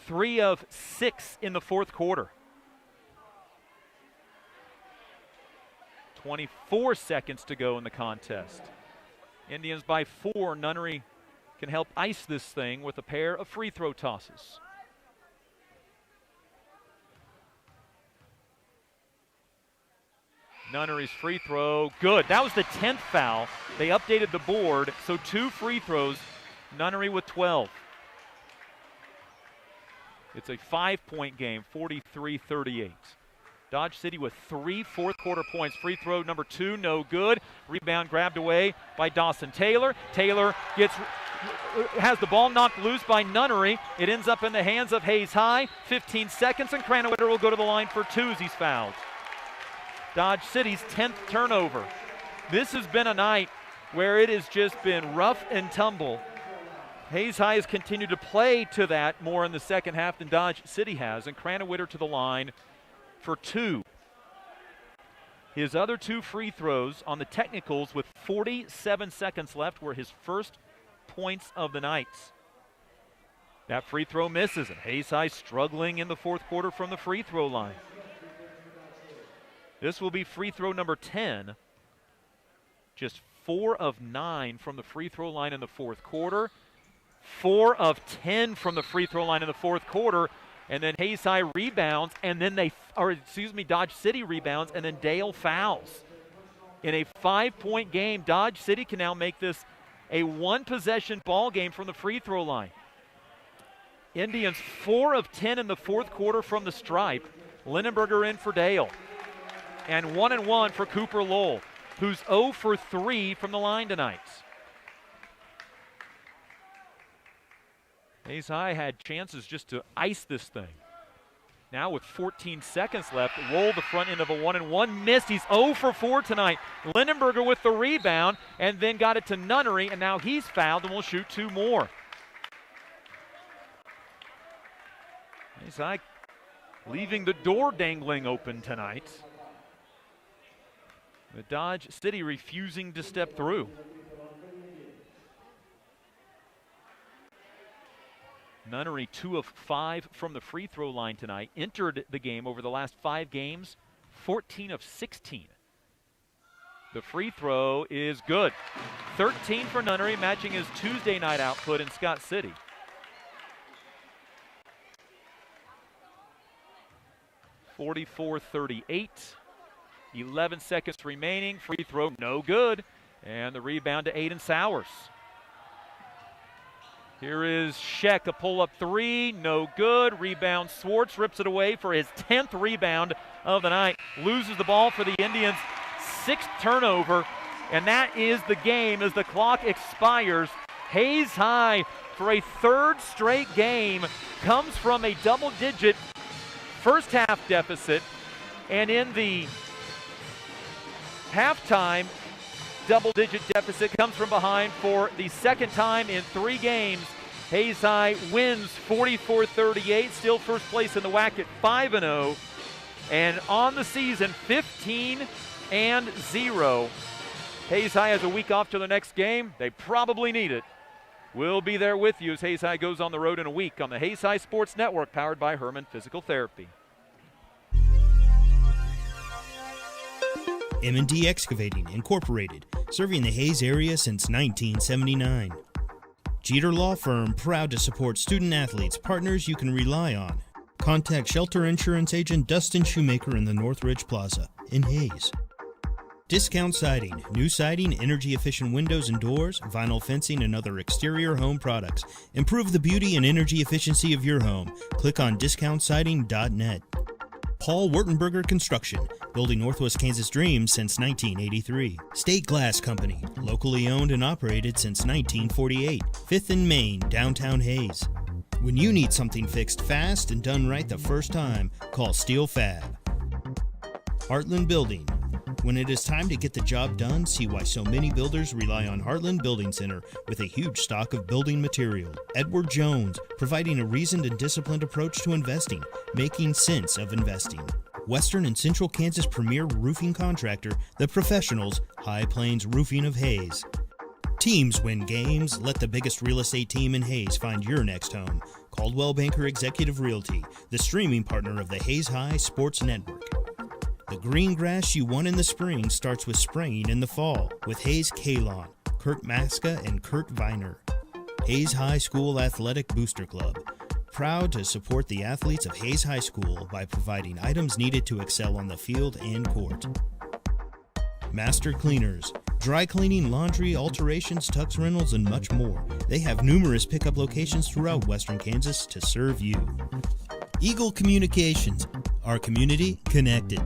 3 of 6 in the 4th quarter. 24 seconds to go in the contest. Indians by 4. Nunnery can help ice this thing with a pair of free throw tosses. Nunnery's free throw, good. That was the 10th foul. They updated the board, so 2 free throws. Nunnery with 12. It's a 5-point game, 43-38. Dodge City with 3 fourth-quarter points. Free throw number 2, no good. Rebound grabbed away by Dawson Taylor. Taylor has the ball knocked loose by Nunnery. It ends up in the hands of Hayes High. 15 seconds, and Cranowitter will go to the line for 2 as he's fouled. Dodge City's 10th turnover. This has been a night where it has just been rough and tumble. Hayes High has continued to play to that more in the second half than Dodge City has, and Cranowitter to the line for 2. His other 2 free throws on the technicals with 47 seconds left were his first points of the night. That free throw misses, and Hayes High struggling in the fourth quarter from the free throw line. This will be free throw number 10. Just 4 of 9 from the free throw line in the fourth quarter. 4 of 10 from the free throw line in the fourth quarter. And then Hayes High rebounds, and then Dodge City rebounds, and then Dale fouls. In a 5-point game, Dodge City can now make this a 1-possession ball game from the free throw line. Indians 4 of 10 in the fourth quarter from the stripe. Lindenberger in for Dale. And 1-1 for Cooper Lowell, who's 0 for 3 from the line tonight. Hayes High had chances just to ice this thing. Now with 14 seconds left, Lowell the front end of a 1-1, missed. He's 0 for 4 tonight. Lindenberger with the rebound, and then got it to Nunnery, and now he's fouled and will shoot 2 more. Hayes High leaving the door dangling open tonight. The Dodge City refusing to step through. Nunnery 2 of 5 from the free throw line tonight. Entered the game over the last 5 games, 14 of 16. The free throw is good. 13 for Nunnery, matching his Tuesday night output in Scott City. (44-38). 11 seconds remaining. Free throw, no good. And the rebound to Aiden Sowers. Here is Sheck, a pull-up 3, no good. Rebound, Swartz rips it away for his 10th rebound of the night. Loses the ball for the Indians. 6th turnover, and that is the game as the clock expires. Hayes High, for a 3rd straight game, comes from a double-digit first half deficit, and in the halftime double-digit deficit comes from behind for the second time in 3 games. Hayes High wins 44-38, still first place in the WAC at 5-0, and on the season 15-0. Hayes High has a week off to the next game. They probably need it. We'll be there with you as Hayes High goes on the road in a week on the Hayes High Sports Network, powered by Herman Physical Therapy. M&D Excavating, Incorporated, serving the Hayes area since 1979. Jeter Law Firm, proud to support student athletes, partners you can rely on. Contact Shelter Insurance Agent Dustin Shoemaker in the Northridge Plaza in Hayes. Discount Siding, new siding, energy-efficient windows and doors, vinyl fencing, and other exterior home products. Improve the beauty and energy efficiency of your home. Click on discountsiding.net. Paul Wurtenberger Construction, building Northwest Kansas dreams since 1983. State Glass Company, locally owned and operated since 1948. 5th and Main, downtown Hayes. When you need something fixed fast and done right the first time, call Steel Fab. Heartland Building. When it is time to get the job done, see why so many builders rely on Heartland Building Center with a huge stock of building material. Edward Jones, providing a reasoned and disciplined approach to investing, making sense of investing. Western and Central Kansas premier roofing contractor, The Professionals, High Plains Roofing of Hayes. Teams win games. Let the biggest real estate team in Hayes find your next home. Coldwell Banker Executive Realty, the streaming partner of the Hayes High Sports Network. The green grass you want in the spring starts with spraying in the fall with Hayes K-Lawn, Kurt Maska, and Kurt Viner. Hayes High School Athletic Booster Club, proud to support the athletes of Hayes High School by providing items needed to excel on the field and court. Master Cleaners, dry cleaning, laundry, alterations, tux rentals, and much more. They have numerous pickup locations throughout Western Kansas to serve you. Eagle Communications, our community connected.